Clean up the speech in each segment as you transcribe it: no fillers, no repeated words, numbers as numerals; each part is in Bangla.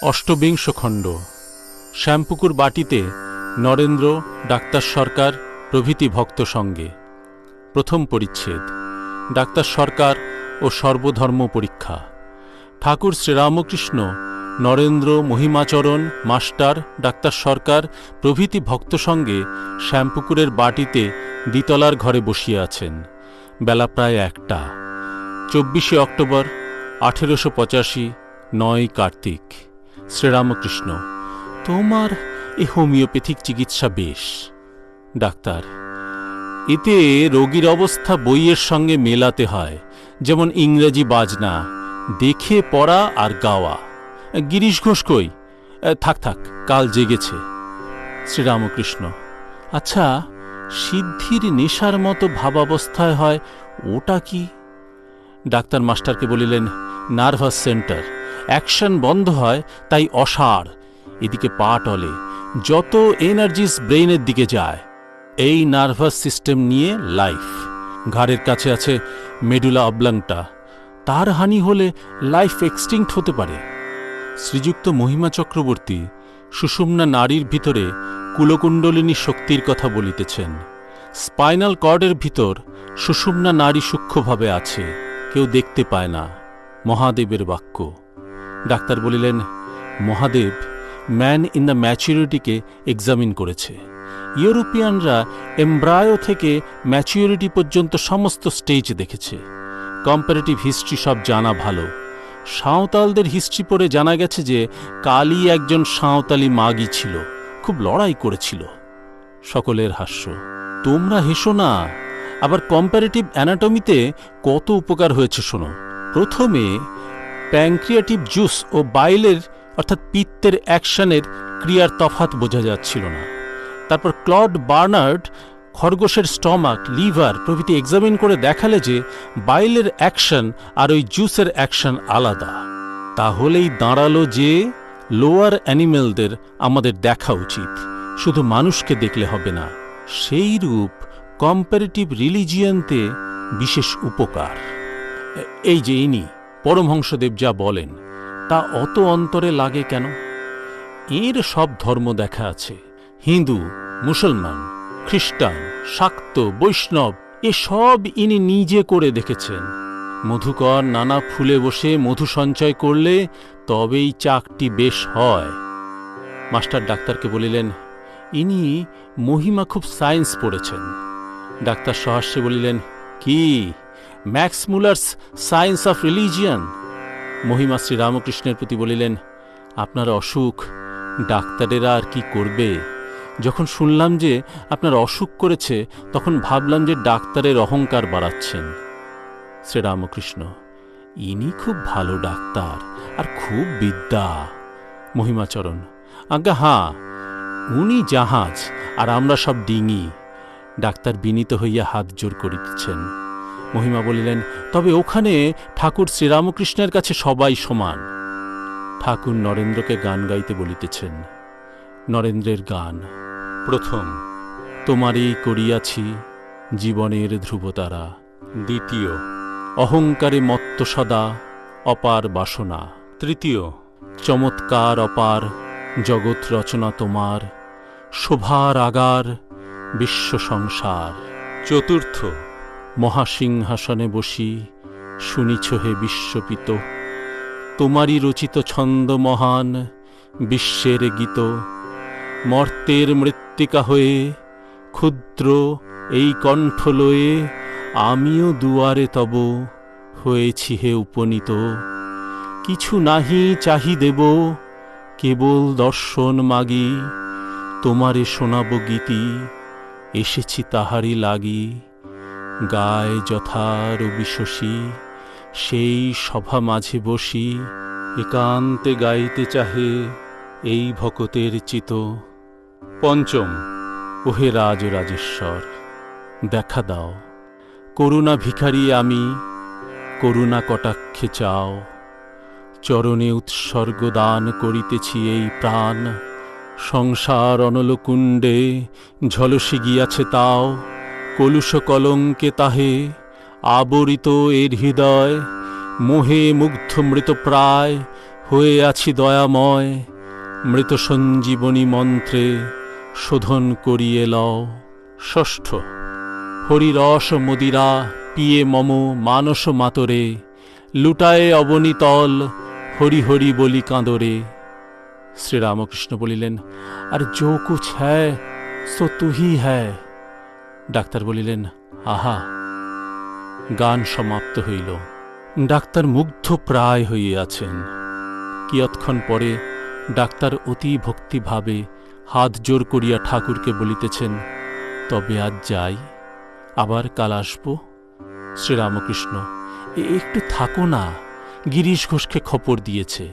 অষ্টবিংশ খণ্ড। শ্যামপুকুর বাটিতে নরেন্দ্র, ডাক্তার সরকার প্রভৃতি ভক্ত সঙ্গে। প্রথম পরিচ্ছেদ। ডাক্তার সরকার ও সর্বধর্ম পরীক্ষা। ঠাকুর শ্রীরামকৃষ্ণ, নরেন্দ্র, মহিমাচরণ, মাস্টার, ডাক্তার সরকার প্রভৃতি ভক্ত সঙ্গে শ্যামপুকুরের বাটিতে দ্বিতলার ঘরে বসিয়া আছেন। বেলা প্রায় 1টা। 24শে অক্টোবর 1885, 9 কার্তিক। শ্রীরামকৃষ্ণ: তোমার এ হোমিওপ্যাথিক চিকিৎসা বেশ। ডাক্তার: এতে রোগীর অবস্থা বইয়ের সঙ্গে মেলাতে হয়, যেমন ইংরেজি বাজনা, দেখে পড়া আর গাওয়া। গিরিশ ঘোষ কই? থাক থাক, কাল জেগেছে। শ্রীরামকৃষ্ণ: আচ্ছা, সিদ্ধির নেশার মতো ভাবাবস্থায় হয়, ওটা কি? ডাক্তার মাস্টারকে বলিলেন, নার্ভাস সেন্টার, অ্যাকশন বন্ধ হয়, তাই অসাড়, এদিকে পা টলে, যত এনার্জিস ব্রেইনের দিকে যায়। এই নার্ভাস সিস্টেম নিয়ে লাইফ। ঘাড়ের কাছে আছে মেডুলা অবলাংটা, তার হানি হলে লাইফ এক্সটিংক্ট হতে পারে। শ্রীযুক্ত মহিমা চক্রবর্তী সুষুম্না নাড়ির ভিতরে কুলকুণ্ডলিনী শক্তির কথা বলিতেছেন। স্পাইনাল কর্ডের ভিতর সুষুম্না নাড়ি সূক্ষ্মভাবে আছে, কেউ দেখতে পায় না। মহাদেবের বাক্য। ডাক্তার বলিলেন, মহাদেব ম্যান ইন দ্য ম্যাচুরিটিকে এক্সামিন করেছে। ইউরোপিয়ানরা এমব্রায়ো থেকে ম্যাচুরিটি পর্যন্ত সমস্ত স্টেজ দেখেছে। কম্পারেটিভ হিস্ট্রি সব জানা ভালো। সাঁওতালদের হিস্ট্রি পড়ে জানা গেছে যে কালী একজন সাঁওতালি মাগী ছিল, খুব লড়াই করেছিল। সকলের হাস্য। তোমরা হেসো না। আবার কম্পারেটিভ অ্যানাটমিতে কত উপকার হয়েছে শোনো। প্রথমে প্যাংক্রিয়াটিভ জুস ও বাইলের অর্থাৎ পিত্তের অ্যাকশনের ক্রিয়ার তফাৎ বোঝা যাচ্ছিল না। তারপর ক্লড বার্নার্ড খরগোশের স্টমাক, লিভার প্রভৃতি এক্সামিন করে দেখালে যে বাইলের অ্যাকশন আর ওই জুসের অ্যাকশন আলাদা। তাহলেই দাঁড়ালো যে লোয়ার অ্যানিমেলদের আমাদের দেখা উচিত, শুধু মানুষকে দেখলে হবে না। সেই রূপ কম্পারেটিভ রিলিজিয়নতে বিশেষ উপকার। এই যে ইনি পরমহংসদেব যা বলেন, তা অত অন্তরে লাগে কেন? এর সব ধর্ম দেখা আছে, হিন্দু, মুসলমান, খ্রিস্টান, শাক্ত, বৈষ্ণব, এসব ইনি নিজে করে দেখেছেন। মধুকর নানা ফুলে বসে মধু সঞ্চয় করলে তবেই চাকটি বেশ হয়। মাস্টার ডাক্তারকে বলিলেন, ইনি মহিমা খুব সায়েন্স পড়েছেন। ডাক্তার সহাস্যে বলিলেন, কি Max Muller's science of religion? Mahima শ্রীরামকৃষ্ণের প্রতি বলিলেন, আপনার অসুখ, ডাক্তারেরা আর কি করবে? যখন শুনলাম যে আপনার অসুখ করেছে, তখন ভাবলাম যে ডাক্তারের অহংকার বাড়াচ্ছেন। শ্রীরামকৃষ্ণ: ইনি খুব ভালো ডাক্তার আর খুব বিদ্যা। মহিমাচরণ: আজ্ঞা হাঁ, উনি জাহাজ আর আমরা সব ডিঙি। ডাক্তার বিনীত হইয়া হাত জোর করিতেছেন। মহিমা বলিলেন, তবে ওখানে ঠাকুর শ্রীরামকৃষ্ণের কাছে সবাই সমান। ঠাকুর নরেন্দ্রকে গান গাইতে বলিতেছেন। নরেন্দ্রের গান। প্রথম, তোমারই করিয়াছি জীবনের ধ্রুবতারা। দ্বিতীয়, অহংকারে মত্ত সদা অপার বাসনা। তৃতীয়, চমৎকার অপার জগৎ রচনা তোমার, শোভার আগার বিশ্ব সংসার। চতুর্থ, মহাসিংহাসনে বসি শুনিছ হে বিশ্বপিত, তোমারই রচিত ছন্দ মহান বিশ্বের গীত। মর্তের মৃত্তিকা হয়ে ক্ষুদ্র এই কণ্ঠ লয়ে, আমিও দুয়ারে তব হয়েছি হে উপনীত। কিছু নাহি চাহি দেব, কেবল দর্শন মাগি, তোমারে শোনাব গীতি, এসেছি তাহারি লাগি। গায় যথা রবি শশী, সেই সভা মাঝে বসি, একান্তে গাইতে চাহে এই ভকতের চিত। পঞ্চম, ওহে রাজ রাজেশ্বর, দেখা দাও, করুণা ভিখারি আমি, করুণা কটাক্ষে চাও। চরণে উৎসর্গ দান করিতেছি এই প্রাণ, সংসার অনলকুণ্ডে ঝলসে গিয়াছে তাও। কলুষ কলঙ্কে তাহে আবরিত এর হৃদয়, মোহে মুগ্ধ মৃত প্রায় হয়ে আছি দয়াময়, মৃত সঞ্জীবনী মন্ত্রে শোধন করিয়ে লও। ষষ্ঠ। হরিরস মদিরা পিয়ে মম মানস মাতরে, লুটায়ে অবনীতল হরি হরি বলি কাঁদরে। শ্রীরামকৃষ্ণ বলিলেন, আর যো কুছ হ্যায় সো তুহি হ্যায়। ডাক্তার বলিলেন, আহা। গান সমাপ্ত হইল। ডাক্তার মুগ্ধ প্রায় হইয়াছেন। কিয়ৎক্ষণ পরে ডাক্তার অতি ভক্তিভাবে হাত জোর করিয়া ঠাকুরকে বলিতেছেন, তবে আজ যাই, আবার কাল আসব। শ্রীরামকৃষ্ণ, একটু থাকো না, গিরিশ ঘোষকে খবর দিয়েছে।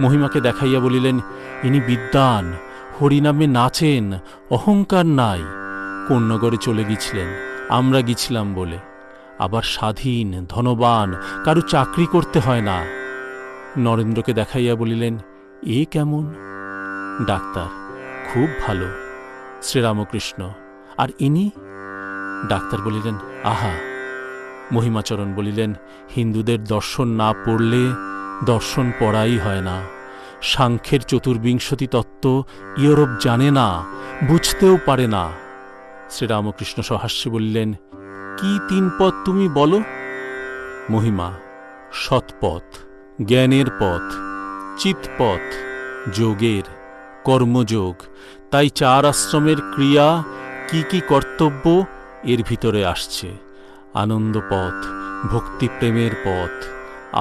মহিমাকে দেখাইয়া বলিলেন, ইনি বিদ্বান, হরিনামে নাচেন, অহংকার নাই। কোন্নগরে চলে গিয়েছিলেন, আমরা গিয়েছিলাম বলে। আবার স্বাধীন, ধনবান, কারু চাকরি করতে হয় না। নরেন্দ্রকে দেখাইয়া বলিলেন, এ কেমন? ডাক্তার, খুব ভালো। শ্রীরামকৃষ্ণ, আর ইনি? ডাক্তার বলিলেন, আহা। মহিমাচরণ বলিলেন, হিন্দুদের দর্শন না পড়লে দর্শন পড়াই হয় না। সাংখ্যের চতুর্বিংশতি তত্ত্ব ইউরোপ জানে না, বুঝতেও পারে না। শ্রীরামকৃষ্ণ সহাস্যে বলিলেন, কি তিন পথ তুমি বলো? মহিমা, সৎপথ, জ্ঞানের পথ, চিৎপথ, যোগের, কর্মযোগ। তাই 4 আশ্রমের ক্রিয়া কি কি কর্তব্য এর ভিতরে আসছে। আনন্দপথ, ভক্তিপ্রেমের পথ।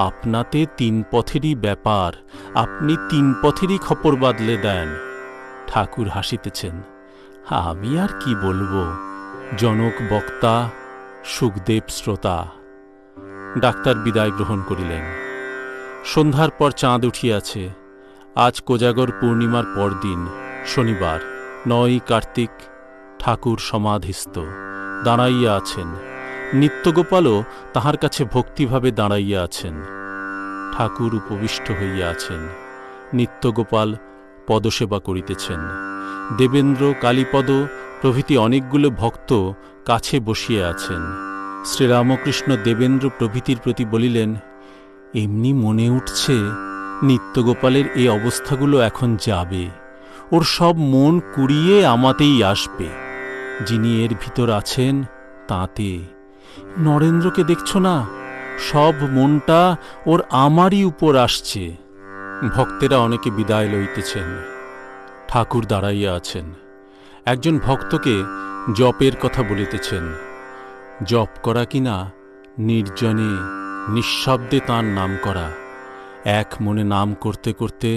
আপনাতে 3 পথেরই ব্যাপার, আপনি 3 পথেরই খপর বাদলে দেন। ঠাকুর হাসিতেছেন। আমি আর কি বলবো, জনক বক্তা, সুখদেব শ্রোতা। ডাক্তার বিদায় গ্রহণ করিলেন। সন্ধ্যার পর চাঁদ উঠিয়াছে। আজ কোজাগর পূর্ণিমার পরদিন, শনিবার, 9 কার্তিক। ঠাকুর সমাধিস্থ দাঁড়াইয়া আছেন। নিত্যগোপালও তাহার কাছে ভক্তিভাবে দাঁড়াইয়া আছেন। ঠাকুর উপবিষ্ট হইয়া আছেন। নিত্যগোপাল পদসেবা করিতেছেন। দেবেন্দ্র, কালীপদ প্রভৃতি অনেকগুলো ভক্ত কাছে বসিয়া আছেন। শ্রীরামকৃষ্ণ দেবেন্দ্র প্রভৃতির প্রতি বলিলেন, এমনি মনে উঠছে নিত্যগোপালের এই অবস্থাগুলো এখন যাবে, ওর সব মন কুড়িয়ে আমাতেই আসবে। যিনি এর ভিতর আছেন তাঁতে। নরেন্দ্রকে দেখছ না, সব মনটা ওর আমারই উপর আসছে। ভক্তেরা অনেকে বিদায় লইতেছেন। ঠাকুর দাঁড়াইয়া আছেন। একজন ভক্তকে জপের কথা বলিতেছেন। জপ করা কিনা নির্জনে নিঃশব্দে তাঁর নাম করা। এক মনে নাম করতে করতে,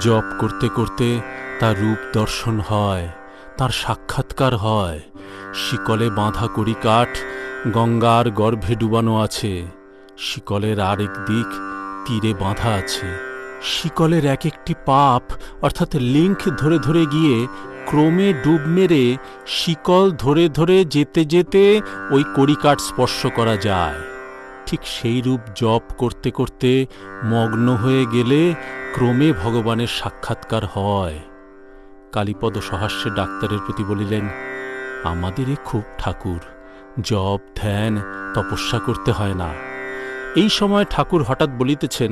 জপ করতে করতে তার রূপ দর্শন হয়, তার সাক্ষাৎকার হয়। শিকলে বাঁধা কড়ি কাঠ গঙ্গার গর্ভে ডুবানো আছে। শিকলের আরেক দিক তীরে বাঁধা আছে। শিকলের এক একটি পাপ অর্থাৎ লিঙ্ক ধরে ধরে গিয়ে ক্রমে ডুব মেরে শিকল ধরে ধরে যেতে যেতে ওই কড়িকাঠ স্পর্শ করা যায়। ঠিক সেই রূপ জপ করতে করতে মগ্ন হয়ে গেলে ক্রমে ভগবানের সাক্ষাৎকার হয়। কালীপদ সহাস্যে ডাক্তারের প্রতি বলিলেন, আমাদের এ খুব ঠাকুর, জপ ধ্যান তপস্যা করতে হয় না। এই সময় ঠাকুর হঠাৎ বলিতেছেন,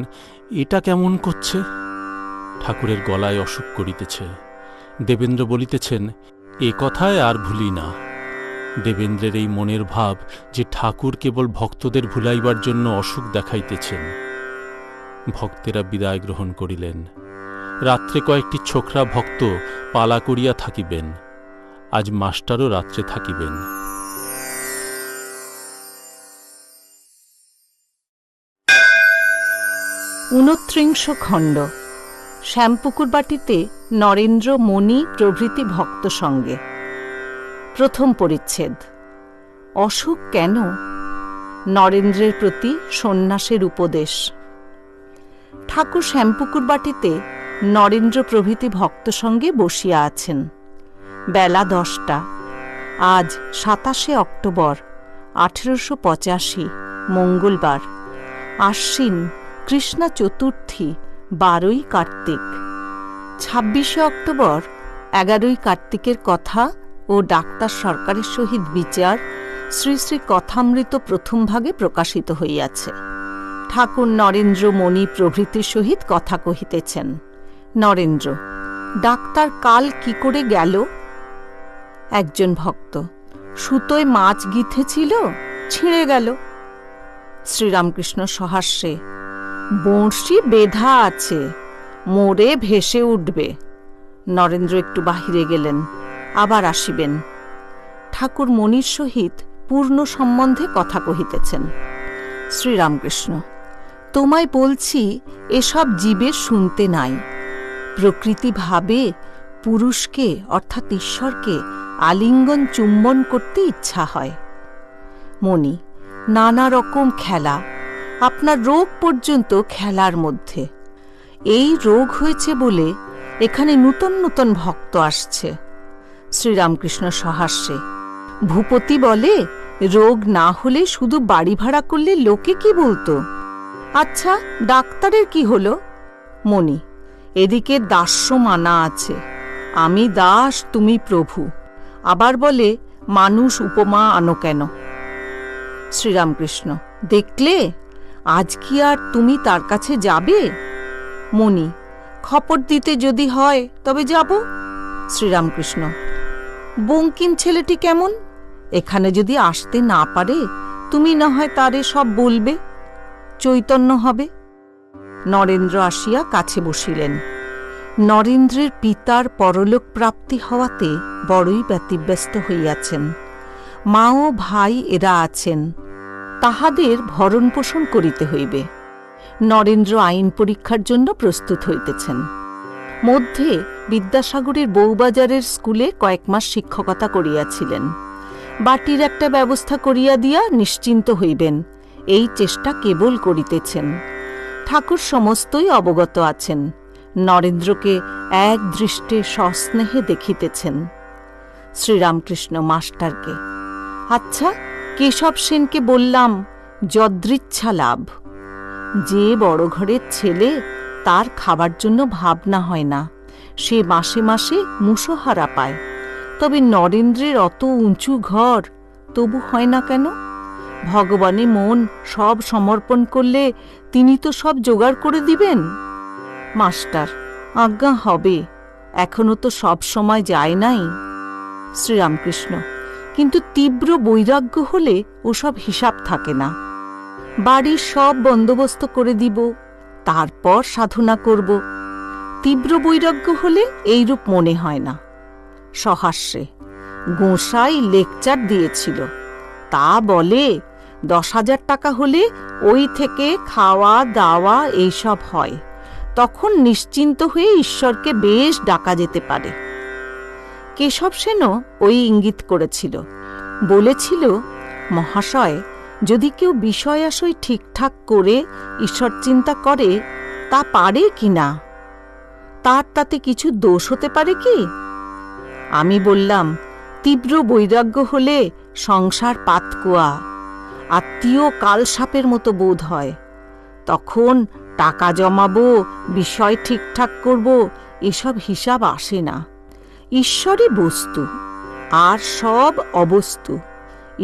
এটা কেমন করছে? ঠাকুরের গলায় অসুখ করিতেছে। দেবেন্দ্র বলিতেছেন, এ কথায় আর ভুলি না। দেবেন্দ্রের এই মনের ভাব যে ঠাকুর কেবল ভক্তদের ভুলাইবার জন্য অসুখ দেখাইতেছেন। ভক্তেরা বিদায় গ্রহণ করিলেন। রাত্রে কয়েকটি ছোকরা ভক্ত পালা করিয়া থাকিবেন। আজ মাস্টারও রাত্রে থাকিবেন। 29 খণ্ড। শ্যামপুকুর বাটিতে নরেন্দ্র, মণি প্রভৃতি ভক্ত সঙ্গে। প্রথম পরিচ্ছেদ। অসুখ কেন? নরেন্দ্রের প্রতি সন্ন্যাসের উপদেশ। ঠাকুর শ্যামপুকুর বাটিতে নরেন্দ্র প্রভৃতি ভক্ত সঙ্গে বসিয়া আছেন। বেলা 10টা। আজ 27শে অক্টোবর 1885, মঙ্গলবার। আশ্বিন কৃষ্ণা চতুর্থী, 12ই কার্তিক। 26শে অক্টোবর 11ই কার্তিকের কথা ও ডাক্তার সরকারের সহিত বিচার শ্রী শ্রী কথামৃত প্রথম ভাগে প্রকাশিত হইয়াছে। ঠাকুর নরেন্দ্র মণি প্রভৃতির সহিত কথা কহিতেছেন। নরেন্দ্র: ডাক্তার কাল কি করে গেল? একজন ভক্ত: সুতোয় মাছ গিথেছিল, ছিঁড়ে গেল। শ্রীরামকৃষ্ণ সহাস্যে: বঁড়শি বেধা আছে, মোড়ে ভেসে উঠবে। নরেন্দ্র একটু বাহিরে গেলেন, আবার আসিবেন। ঠাকুর মণির সহিত পূর্ণ সম্বন্ধে কথা কহিতেছেন। শ্রীরামকৃষ্ণ: তোমায় বলছি, এসব জীবের শুনতে নাই। প্রকৃতি ভাবে পুরুষকে অর্থাৎ ঈশ্বরকে আলিঙ্গন চুম্বন করতে ইচ্ছা হয়। মণি: নানা রকম খেলা, আপনার রোগ পর্যন্ত খেলার মধ্যে। এই রোগ হয়েছে বলে এখানে নূতন নূতন ভক্ত আসছে। শ্রীরামকৃষ্ণ সহাস্যে: ভূপতি বলে, রোগ না হলে শুধু বাড়ি ভাড়া করলে লোকে কি বলতো? আচ্ছা, ডাক্তারের কি হলো? মণি: এদিকে দাস্য মানা আছে, আমি দাস তুমি প্রভু। আবার বলে, মানুষ উপমা আনো কেন? শ্রীরামকৃষ্ণ: দেখলে, আজ কি আর তুমি তার কাছে যাবে? মণি: খপর দিতে যদি হয় তবে যাব। শ্রীরামকৃষ্ণ: বঙ্কিম ছেলেটি কেমন? এখানে যদি আসতে না পারে, তুমি না হয় তারে সব বলবে, চৈতন্য হবে। নরেন্দ্র আসিয়া কাছে বসিলেন। নরেন্দ্রের পিতার পরলোক প্রাপ্তি হওয়াতে বড়ই ব্যতিব্যস্ত হইয়াছেন। মা ও ভাই এরা আছেন, তাহাদের ভরণ পোষণ করিতে হইবে। নরেন্দ্র আইন পরীক্ষার জন্য প্রস্তুত হইতেছেন। মধ্যে বিদ্যাসাগরের বউবাজারের স্কুলে কয়েক মাস শিক্ষকতা করিয়াছিলেন। বাটির একটা ব্যবস্থা করিয়া দিয়া নিশ্চিন্ত হইবেন, এই চেষ্টা কেবল করিতেছেন। ঠাকুর সমস্তই অবগত আছেন, নরেন্দ্রকে এক দৃষ্টে সস্নেহে দেখিতেছেন। শ্রীরামকৃষ্ণ মাস্টারকে: আচ্ছা, কেশব সেনকে বললাম, যদৃচ্ছা লাভ। যে বড় ঘরের ছেলে, তার খাবার জন্য ভাবনা হয় না, সে মাসে মাসে মুষোহারা পায়। তবে নরেন্দ্রের অত উঁচু ঘর, তবু হয় না কেন? ভগবানে মন সব সমর্পণ করলে তিনি তো সব জোগাড় করে দিবেন। মাস্টার: আজ্ঞা হবে, এখনো তো সব সময় যায় নাই। শ্রীরামকৃষ্ণ: কিন্তু তীব্র বৈরাগ্য হলে ওসব হিসাব থাকে না। বাড়ির সব বন্দোবস্ত করে দিব, তারপর সাধনা করব। তীব্র বৈরাগ্য হলে এইরূপ মনে হয় না। সহাস্যে: গোঁসাই লেকচার দিয়েছিল, তা বলে 10,000 টাকা হলে ওই থেকে খাওয়া দাওয়া এইসব হয়, তখন নিশ্চিন্ত হয়ে ঈশ্বরকে বেশ ডাকা যেতে পারে। কেশব সেনও ওই ইঙ্গিত করেছিল, বলেছিল, মহাশয়, যদি কেউ বিষয় আশয় ঠিকঠাক করে ঈশ্বর চিন্তা করে, তা পারে কি না, তার তাতে কিছু দোষ হতে পারে কি? আমি বললাম, তীব্র বৈরাগ্য হলে সংসার পাতকুয়া, আত্মীয় কালসাপের মতো বোধ হয়। তখন টাকা জমাবো, বিষয় ঠিকঠাক করব, এসব হিসাব আসে না। ঈশ্বরই বস্তু, আর সব অবস্তু।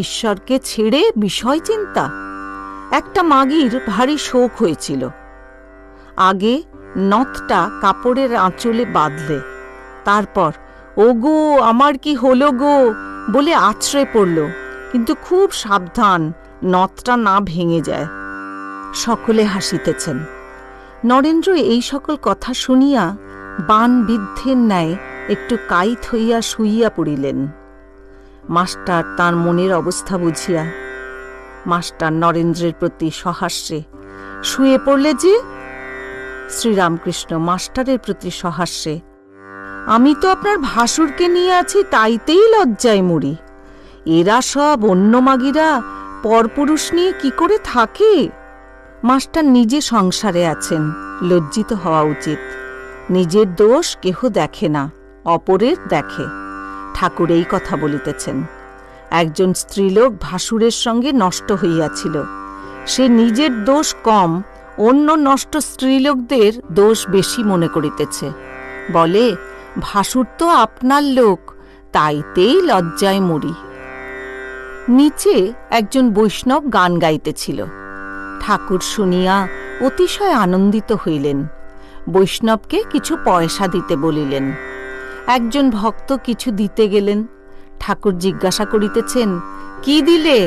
ঈশ্বরকে ছেড়ে বিষয় চিন্তা? একটা মাগির ভারী শোক হয়েছিল। আগে নথটা কাপড়ের আঁচলে বাঁধলে, তারপর ওগো আমার কি হলো গো বলে আছড়ে পড়ল, কিন্তু খুব সাবধান নথটা না ভেঙে যায়। সকলে হাসিতেছেন। নরেন্দ্র এই সকল কথা শুনিয়া বানবিদ্ধের ন্যায় একটু কাইত হইয়া শুইয়া পড়িলেন। মাস্টার তাঁর মনের অবস্থা বুঝিয়া, মাস্টার নরেন্দ্রের প্রতি সহাস্যে: শুয়ে পড়লে যে? শ্রীরামকৃষ্ণ মাস্টারের প্রতি সহাস্যে: আমি তো আপনার ভাসুরকে নিয়ে আছি, তাইতেই লজ্জায় মরি। এরা সব অন্য মাগিরা পরপুরুষ নিয়ে কি করে থাকে? মাস্টার নিজে সংসারে আছেন, লজ্জিত হওয়া উচিত। নিজের দোষ কেহ দেখে না, অপরের দেখে। ঠাকুর এই কথা বলিতেছেন। একজন স্ত্রীলোক ভাসুরের সঙ্গে নষ্ট হইয়াছিল। সে নিজের দোষ কম, অন্য নষ্ট স্ত্রীলোকদের দোষ বেশি মনে করিতেছে। বলে, ভাসুর তো আপনার লোক, তাইতেই লজ্জায় মরি। নিচে একজন বৈষ্ণব গান গাইতেছিল। ঠাকুর শুনিয়া অতিশয় আনন্দিত হইলেন। বৈষ্ণবকে কিছু পয়সা দিতে বলিলেন। একজন ভক্ত কিছু দিতে গেলেন। ঠাকুর জিজ্ঞাসা করিতেছেন, কি দিলে?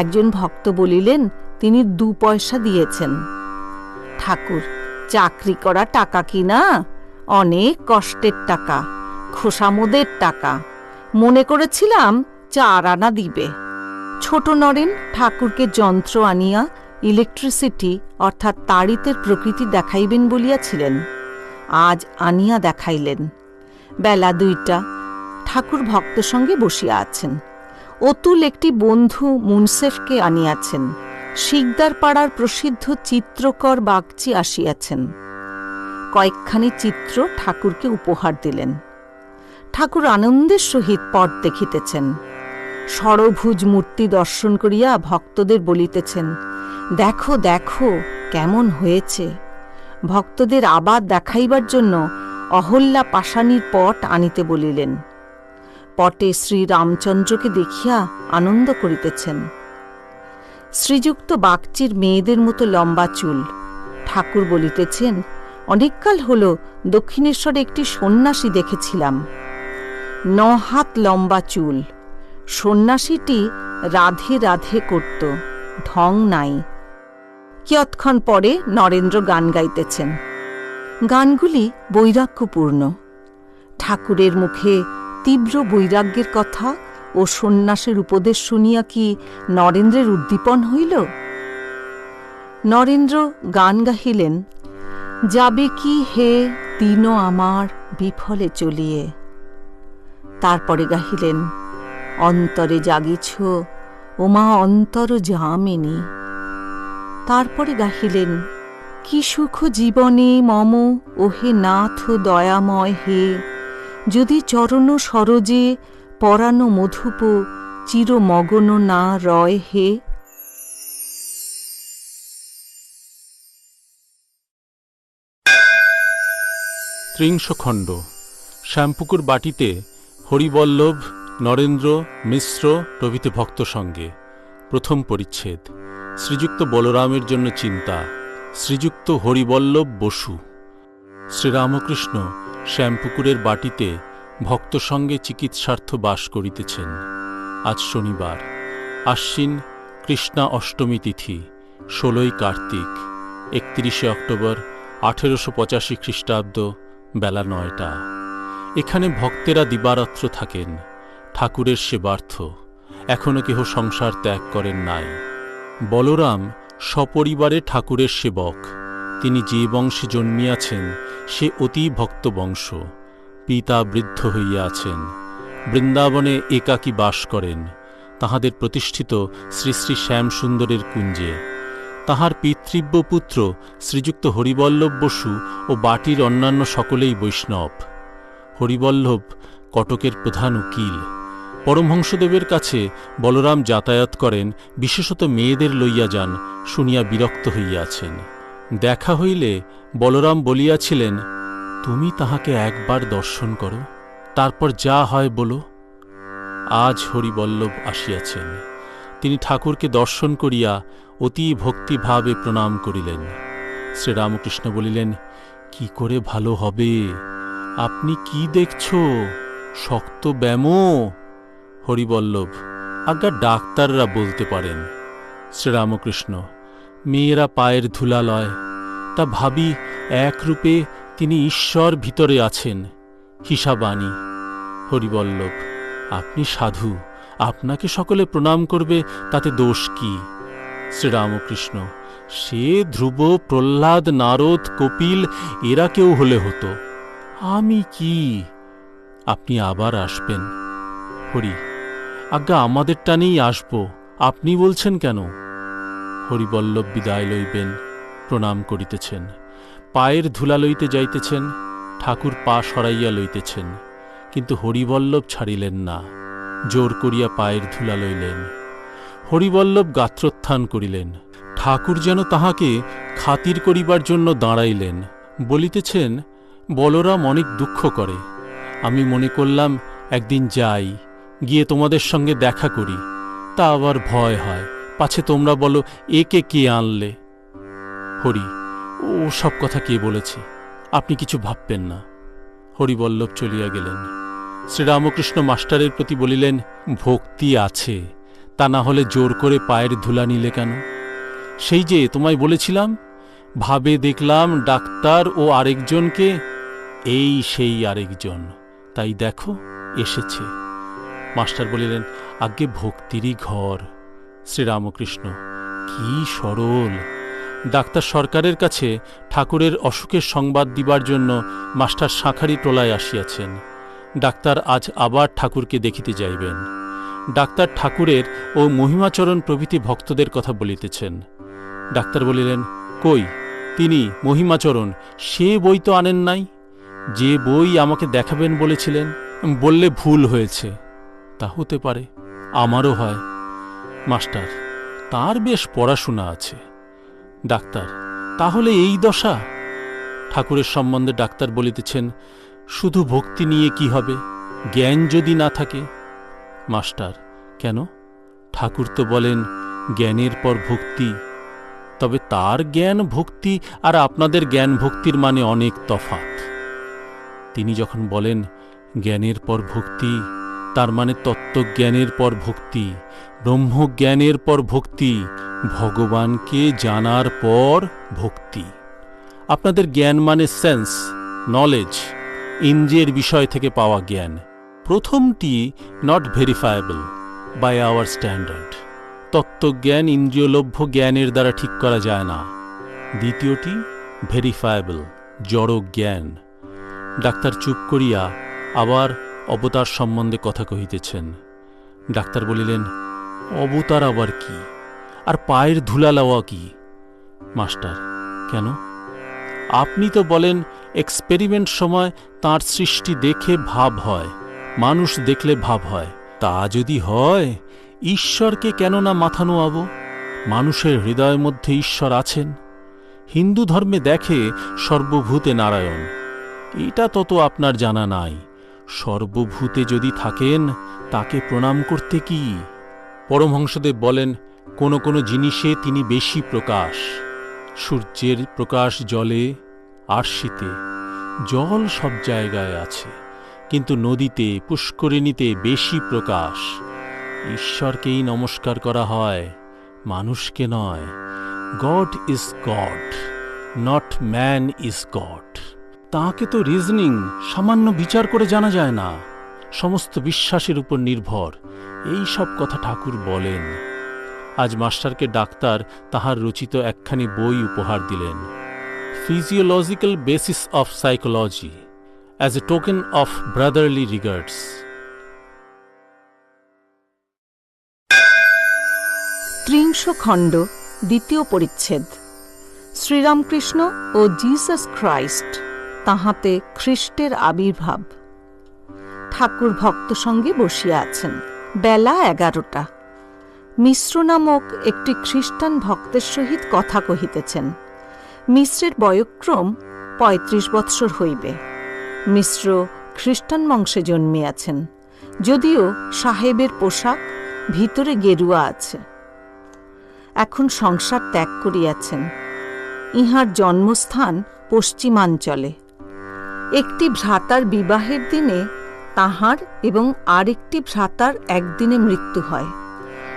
একজন ভক্ত বলিলেন, তিনি 2 পয়সা দিয়েছেন। ঠাকুর, চাকরি করা টাকা কি না? অনেক কষ্টের টাকা, খোসামোদের টাকা। মনে করেছিলাম 4 আনা দিবে। ছোট নরেন ঠাকুরকে যন্ত্র আনিয়া ইলেকট্রিসিটি অর্থাৎ তাড়িতের প্রকৃতি দেখাইবেন বলিয়াছিলেন। আজ আনিয়া দেখাইলেন। বেলা 2টা। ঠাকুর ভক্ত সঙ্গে বসিয়া আছেন। অতুল একটি বন্ধু মুনসেফকে আনিয়াছেন। শিকদার পাড়ার প্রসিদ্ধ চিত্রকর বাগচি আসিয়াছেন। কয়েকখানি চিত্র ঠাকুরকে উপহার দিলেন। ঠাকুর আনন্দের সহিত পট দেখিতেছেন। ষড়ভুজ মূর্তি দর্শন করিয়া ভক্তদের বলিতেছেন, দেখো দেখো কেমন হয়েছে। ভক্তদের আবার দেখাইবার জন্য অহল্যা পাষাণীর পট আনিতে বলিলেন। পটে শ্রীরামচন্দ্রকে দেখিয়া আনন্দ করিতেছেন। শ্রীযুক্ত বাগচির মেয়েদের মতো লম্বা চুল। ঠাকুর বলিতেছেন, অনেককাল হল দক্ষিণেশ্বরে একটি সন্ন্যাসী দেখেছিলাম। 9 হাত লম্বা চুল। সন্ন্যাসীটি রাধে রাধে করত, ঢং নাই। কিয়ৎক্ষণ পরে নরেন্দ্র গান গাইতেছেন। গানগুলি বৈরাগ্যপূর্ণ। ঠাকুরের মুখে তীব্র বৈরাগ্যের কথা ও সন্ন্যাসের উপদেশ শুনিয়া কি নরেন্দ্রের উদ্দীপন হইল? নরেন্দ্র গান গাহিলেন, যাবে কি হে দিন আমার বিফলে চলিয়ে। তারপরে গাহিলেন, অন্তরে জাগিছ ওমা অন্তর যামিনী। তারপরে গাহিলেন, কি সুখ জীবনে মম ওহে নাথ দয়াময় হে, যদি চরণ সরোজে পরানো মধুপ চিরমগন না রয় হে। ত্রিংশ খণ্ড। শ্যামপুকুর বাটিতে হরিবল্লভ, নরেন্দ্র, মিশ্র প্রভৃতি ভক্ত সঙ্গে। প্রথম পরিচ্ছেদ। শ্রীযুক্ত বলরামের জন্য চিন্তা। শ্রীযুক্ত হরিবল্লভ বসু। শ্রীরামকৃষ্ণ শ্যামপুকুরের বাটিতে ভক্ত সঙ্গে চিকিৎসার্থ বাস করিতেছেন। আজ শনিবার, আশ্বিন কৃষ্ণা অষ্টমী তিথি, 16ই কার্তিক, 31শে অক্টোবর 1885 খ্রিস্টাব্দ, বেলা 9টা। এখানে ভক্তেরা দিবারাত্র থাকেন। ঠাকুরের সেবার্থ। এখনো কেহ সংসার ত্যাগ করেন নাই। বলরাম সপরিবারে ঠাকুরের সেবক। তিনি যে বংশে জন্মিয়াছেন সে অতি ভক্ত বংশ। পিতা বৃদ্ধ হইয়াছেন, বৃন্দাবনে একাকী বাস করেন, তাহাদের প্রতিষ্ঠিত শ্রী শ্রী শ্যামসুন্দরের কুঞ্জে। তাহার পিতৃব্য পুত্র শ্রীযুক্ত হরিবল্লভ বসু ও বাটির অন্যান্য সকলেই বৈষ্ণব। হরিবল্লভ কটকের প্রধান উকিল। পরমহংসদেবের কাছে বলরাম যাতায়াত করেন, বিশেষত মেয়েদের লইয়া যান শুনিয়া বিরক্ত হইয়াছেন। দেখা হইলে বলরাম বলিয়াছিলেন, তুমি তাহাকে একবার দর্শন করো, তারপর যা হয় বলো। আজ হরিবল্লভ আসিয়াছেন। তিনি ঠাকুরকে দর্শন করিয়া অতি ভক্তিভাবে প্রণাম করিলেন। শ্রীরামকৃষ্ণ বলিলেন, কি করে ভালো হবে? আপনি কি দেখছ? শক্ত ব্যামো। হরিবল্লভ, আজ্ঞা ডাক্তাররা বলতে পারেন। শ্রীরামকৃষ্ণ, মেয়েরা পায়ের ধুলা লয়, তা ভাবি একরূপে তিনি ঈশ্বর ভিতরে আছেন, হিসাব আনি। হরিবল্লভ, আপনি সাধু, আপনাকে সকলে প্রণাম করবে, তাতে দোষ কি? শ্রীরামকৃষ্ণ, সে ধ্রুব, প্রহ্লাদ, নারদ, কপিল এরা কেউ হলে হতো, আমি কি? আপনি আবার আসবেন। হরি, আজ্ঞা আমাদের টানেই আসব, আপনি বলছেন কেন? হরিবল্লভ বিদায় লইবেন, প্রণাম করিতেছেন। পায়ের ধুলা লইতে যাইতেছেন, ঠাকুর পা সরাইয়া লইতেছেন, কিন্তু হরিবল্লভ ছাড়িলেন না, জোর করিয়া পায়ের ধুলা লইলেন। হরিবল্লভ গাত্রোত্থান করিলেন। ঠাকুর যেন তাহাকে খাতির করিবার জন্য দাঁড়াইলেন। বলিতেছেন, বলরাম অনেক দুঃখ করে। আমি মনে করলাম একদিন যাই, গিয়ে তোমাদের সঙ্গে দেখা করি। তা আবার ভয় হয়, পাছে তোমরা বলো একে কে আনলে। হরি, ও সব কথা কে বলেছে? আপনি কিছু ভাববেন না। হরিবল্লভ চলিয়া গেলেন। শ্রীরামকৃষ্ণ মাস্টারের প্রতি বলিলেন, ভক্তি আছে, তা না হলে জোর করে পায়ের ধুলা নিলে কেন? সেই যে তোমায় বলেছিলাম, ভাবে দেখলাম ডাক্তার ও আরেকজনকে, এই সেই আরেকজন, তাই দেখো এসেছে। মাস্টার বলিলেন, আজ্ঞে ভক্তিরই ঘর। শ্রীরামকৃষ্ণ, কি সরল! ডাক্তার সরকারের কাছে ঠাকুরের অসুখের সংবাদ দিবার জন্য মাস্টার শাঁখারি টোলায় আসিয়াছেন। ডাক্তার আজ আবার ঠাকুরকে দেখিতে যাইবেন। ডাক্তার ঠাকুরের ও মহিমাচরণ প্রভৃতি ভক্তদের কথা বলিতেছেন। ডাক্তার বলিলেন, কই তিনি মহিমাচরণ, সে বই তো আনেন নাই। যে বই আমাকে দেখাবেন বলেছিলেন। বললে ভুল হয়েছে। তা হতে পারে, আমারও হয়। মাস্টার, তার বেশ পড়াশোনা আছে। ডাক্তার, তাহলে এই দশা? ঠাকুরের সম্বন্ধে ডাক্তার বলিতেছেন, শুধু ভক্তি নিয়ে কি হবে, জ্ঞান যদি না থাকে? মাস্টার, কেন? ঠাকুর তো বলেন জ্ঞানের পর ভক্তি। তবে তার জ্ঞান ভক্তি আর আপনাদের জ্ঞান ভক্তির মানে অনেক তফাৎ। তিনি যখন বলেন জ্ঞানের পর ভক্তি, তার মানে তত্ত্বজ্ঞানের পর ভক্তি, ব্রহ্মজ্ঞানের পর ভক্তি, ভগবানকে জানার পর ভক্তি। আপনাদের জ্ঞান মানে সেন্স, নলেজ, ইন্দ্রিয়ের বিষয় থেকে পাওয়া জ্ঞান। প্রথমটি not verifiable by our standard. তত্ত্বজ্ঞান ইন্দ্রিয়লভ্য জ্ঞানের দ্বারা ঠিক করা যায় না। দ্বিতীয়টি ভেরিফায়েবল, জড় জ্ঞান। ডাক্তার চুপ করিয়া আবার অবতার সম্বন্ধে কথা কহিতেছেন। ডাক্তার বলিলেন, অবতার আবার কি? আর পায়ের ধুলা লওয়া কি? মাস্টার, কেন? আপনি তো বলেন এক্সপেরিমেন্ট সময় তাঁর সৃষ্টি দেখে ভাব হয়, মানুষ দেখলে ভাব হয়। তা যদি হয়, ঈশ্বরকে কেন না মাথা নোয়াব? মানুষের হৃদয়ের মধ্যে ঈশ্বর আছেন। হিন্দু ধর্মে দেখে সর্বভূতে নারায়ণ, এটা তত আপনার জানা নাই। সর্বভূতে যদি থাকেন, তাকে প্রণাম করতে কি? পরমহংসদেব বলেন, কোনো কোনো জিনিসে তিনি বেশি প্রকাশ। সূর্যের প্রকাশ জলে, আরশিতে। জল সব জায়গায় আছে, কিন্তু নদীতে, পুষ্করিণীতে বেশি প্রকাশ। ঈশ্বরকেই নমস্কার করা হয়, মানুষকে নয়। God is god, not man is god. তাঁকে তো রিজনিং, সামান্য বিচার করে জানা যায় না। সমস্ত বিশ্বাসের উপর নির্ভর, এই সব কথা ঠাকুর বলেন। আজ মাস্টারকে ডাক্তার তাহার রচিত একখানি বই উপহার দিলেন, physiological basis of psychology, as a token of brotherly regards. ত্রিংশ খণ্ড, দ্বিতীয় পরিচ্ছেদ। শ্রীরামকৃষ্ণ ও জিসাস খ্রাইস্ট, তাহাতে খ্রিস্টের আবির্ভাব। ঠাকুর ভক্ত সঙ্গে বসিয়া আছেন। বেলা 11টা। মিশ্র নামক একটি খ্রিস্টান ভক্তের সহিত কথা কহিতেছেন। মিশ্রের বয়ঃক্রম 35 বৎসর হইবে। মিশ্র খ্রিস্টান বংশে জন্মিয়াছেন, যদিও সাহেবের পোশাক, ভিতরে গেরুয়া আছে। এখন সংসার ত্যাগ করিয়াছেন। ইহার জন্মস্থান পশ্চিমাঞ্চলে। একটি ভ্রাতার বিবাহের দিনে তাহার এবং আরেকটি ভ্রাতার একদিনে মৃত্যু হয়।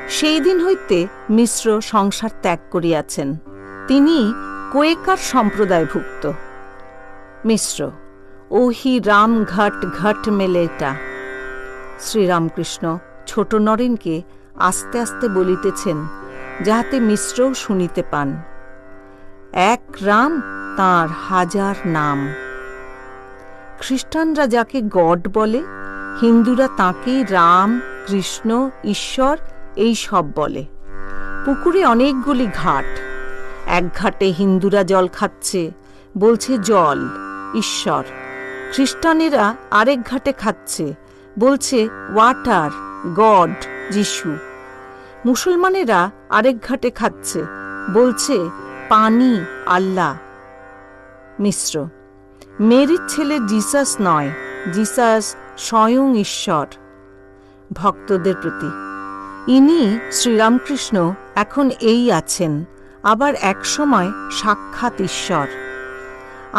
সেই দিন হইতে মিশ্র সংসার ত্যাগ করিয়াছেন। তিনি কোয়েকার সম্প্রদায়ভুক্ত। মিশ্র, ওহি রাম ঘট ঘট মেলেটা। শ্রীরামকৃষ্ণ ছোট নরেনকে আস্তে আস্তে বলিতেছেন, যাহাতে মিশ্রও শুনিতে পান। এক রাম, তাঁর হাজার নাম। খ্রিস্টানরা যাকে গড বলে, হিন্দুরা তাঁকেই রাম, কৃষ্ণ, ঈশ্বর এই সব বলে। পুকুরে অনেকগুলি ঘাট। এক ঘাটে হিন্দুরা জল খাচ্ছে, বলছে জল ঈশ্বর। খ্রিস্টানেরা আরেক ঘাটে খাচ্ছে, বলছে ওয়াটার গড যিশু। মুসলমানেরা আরেক ঘাটে খাচ্ছে, বলছে পানি আল্লাহ। মিশ্র, মেরির ছেলে জিসাস নয়, জিসাস স্বয়ং ঈশ্বর। ভক্তদের প্রতি, ইনি শ্রীরামকৃষ্ণ এখন এই আছেন, আবার একসময় সাক্ষাৎ ঈশ্বর।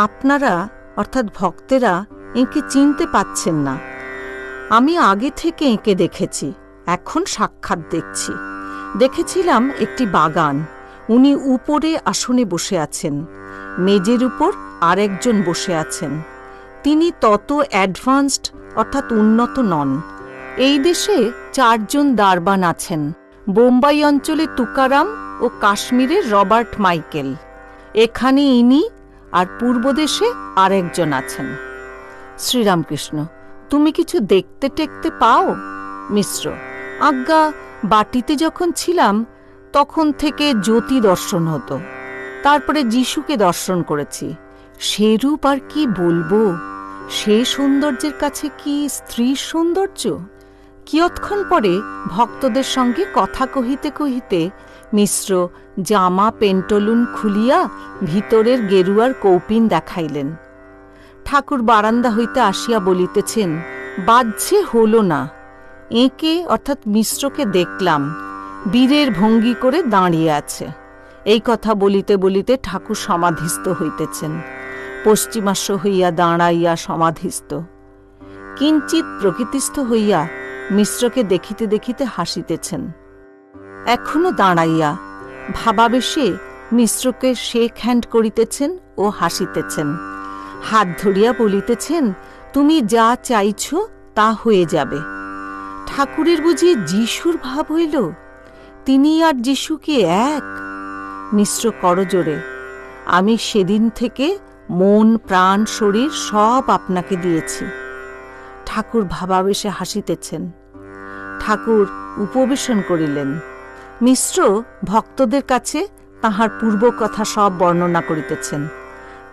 আপনারা অর্থাৎ ভক্তেরা এঁকে চিনতে পাচ্ছেন না। আমি আগে থেকে এঁকে দেখেছি, এখন সাক্ষাৎ দেখছি। দেখেছিলাম একটি বাগান, উনি উপরে আসনে বসে আছেন, মেজের উপর আরেকজন বসে আছেন। তিনি তত অ্যাডভান্সড অর্থাৎ উন্নত নন। এই দেশে 4 জন দারবান আছেন, বোম্বাই অঞ্চলে তুকারাম ও কাশ্মীরে রবার্ট মাইকেল। এখানে ইনি, আর পূর্ব দেশে আরেকজন আছেন। শ্রীরামকৃষ্ণ: তুমি কিছু দেখতে টেকতে পাও? মিশ্র: আজ্ঞা, বাটিতে যখন ছিলাম তখন থেকে জ্যোতি দর্শন হতো, তারপরে যিশুকে দর্শন করেছি। সেরূপ আর কি বলবো, সে সৌন্দর্যের কাছে কি স্ত্রীর সৌন্দর্য? কিয়ৎক্ষণ পরে ভক্তদের সঙ্গে কথা কহিতে কহিতে মিশ্র জামা পেন্টলুন খুলিয়া ভিতরের গেরুয়ার কৌপিন দেখাইলেন। ঠাকুর বারান্দা হইতে আসিয়া বলিতেছেন, বাহ্যে হল না। এঁকে অর্থাৎ মিশ্রকে দেখলাম, বীরের ভঙ্গি করে দাঁড়িয়ে আছে। এই কথা বলিতে বলিতে ঠাকুর সমাধিস্থ হইতেছেন, পশ্চিমাস্য হইয়া দাঁড়াইয়া সমাধিস্থ। কিঞ্চিৎ প্রকৃতিস্থ হইয়া মিশ্রকে দেখিতে দেখিতে হাসিতেছেন। এখনো দাঁড়াইয়া ভাবাবেশে মিশ্রকে শেক হ্যান্ড করিতেছেন ও হাসিতেছেন। হাত ধরিয়া বলিতেছেন, তুমি যা চাইছ তা হয়ে যাবে। ঠাকুরের বুঝি যিশুর ভাব হইল? তিনি আর যিশু কি এক? মিশ্র করজোড়ে, আমি সেদিন থেকে মন প্রাণ শরীর সব আপনাকে দিয়েছি। ঠাকুর ভাবাবেশে হাসিতেছেন। ঠাকুর উপবেশন করিলেন। মিশ্র ভক্তদের কাছে তাহার পূর্ব কথা সব বর্ণনা করিতেছেন।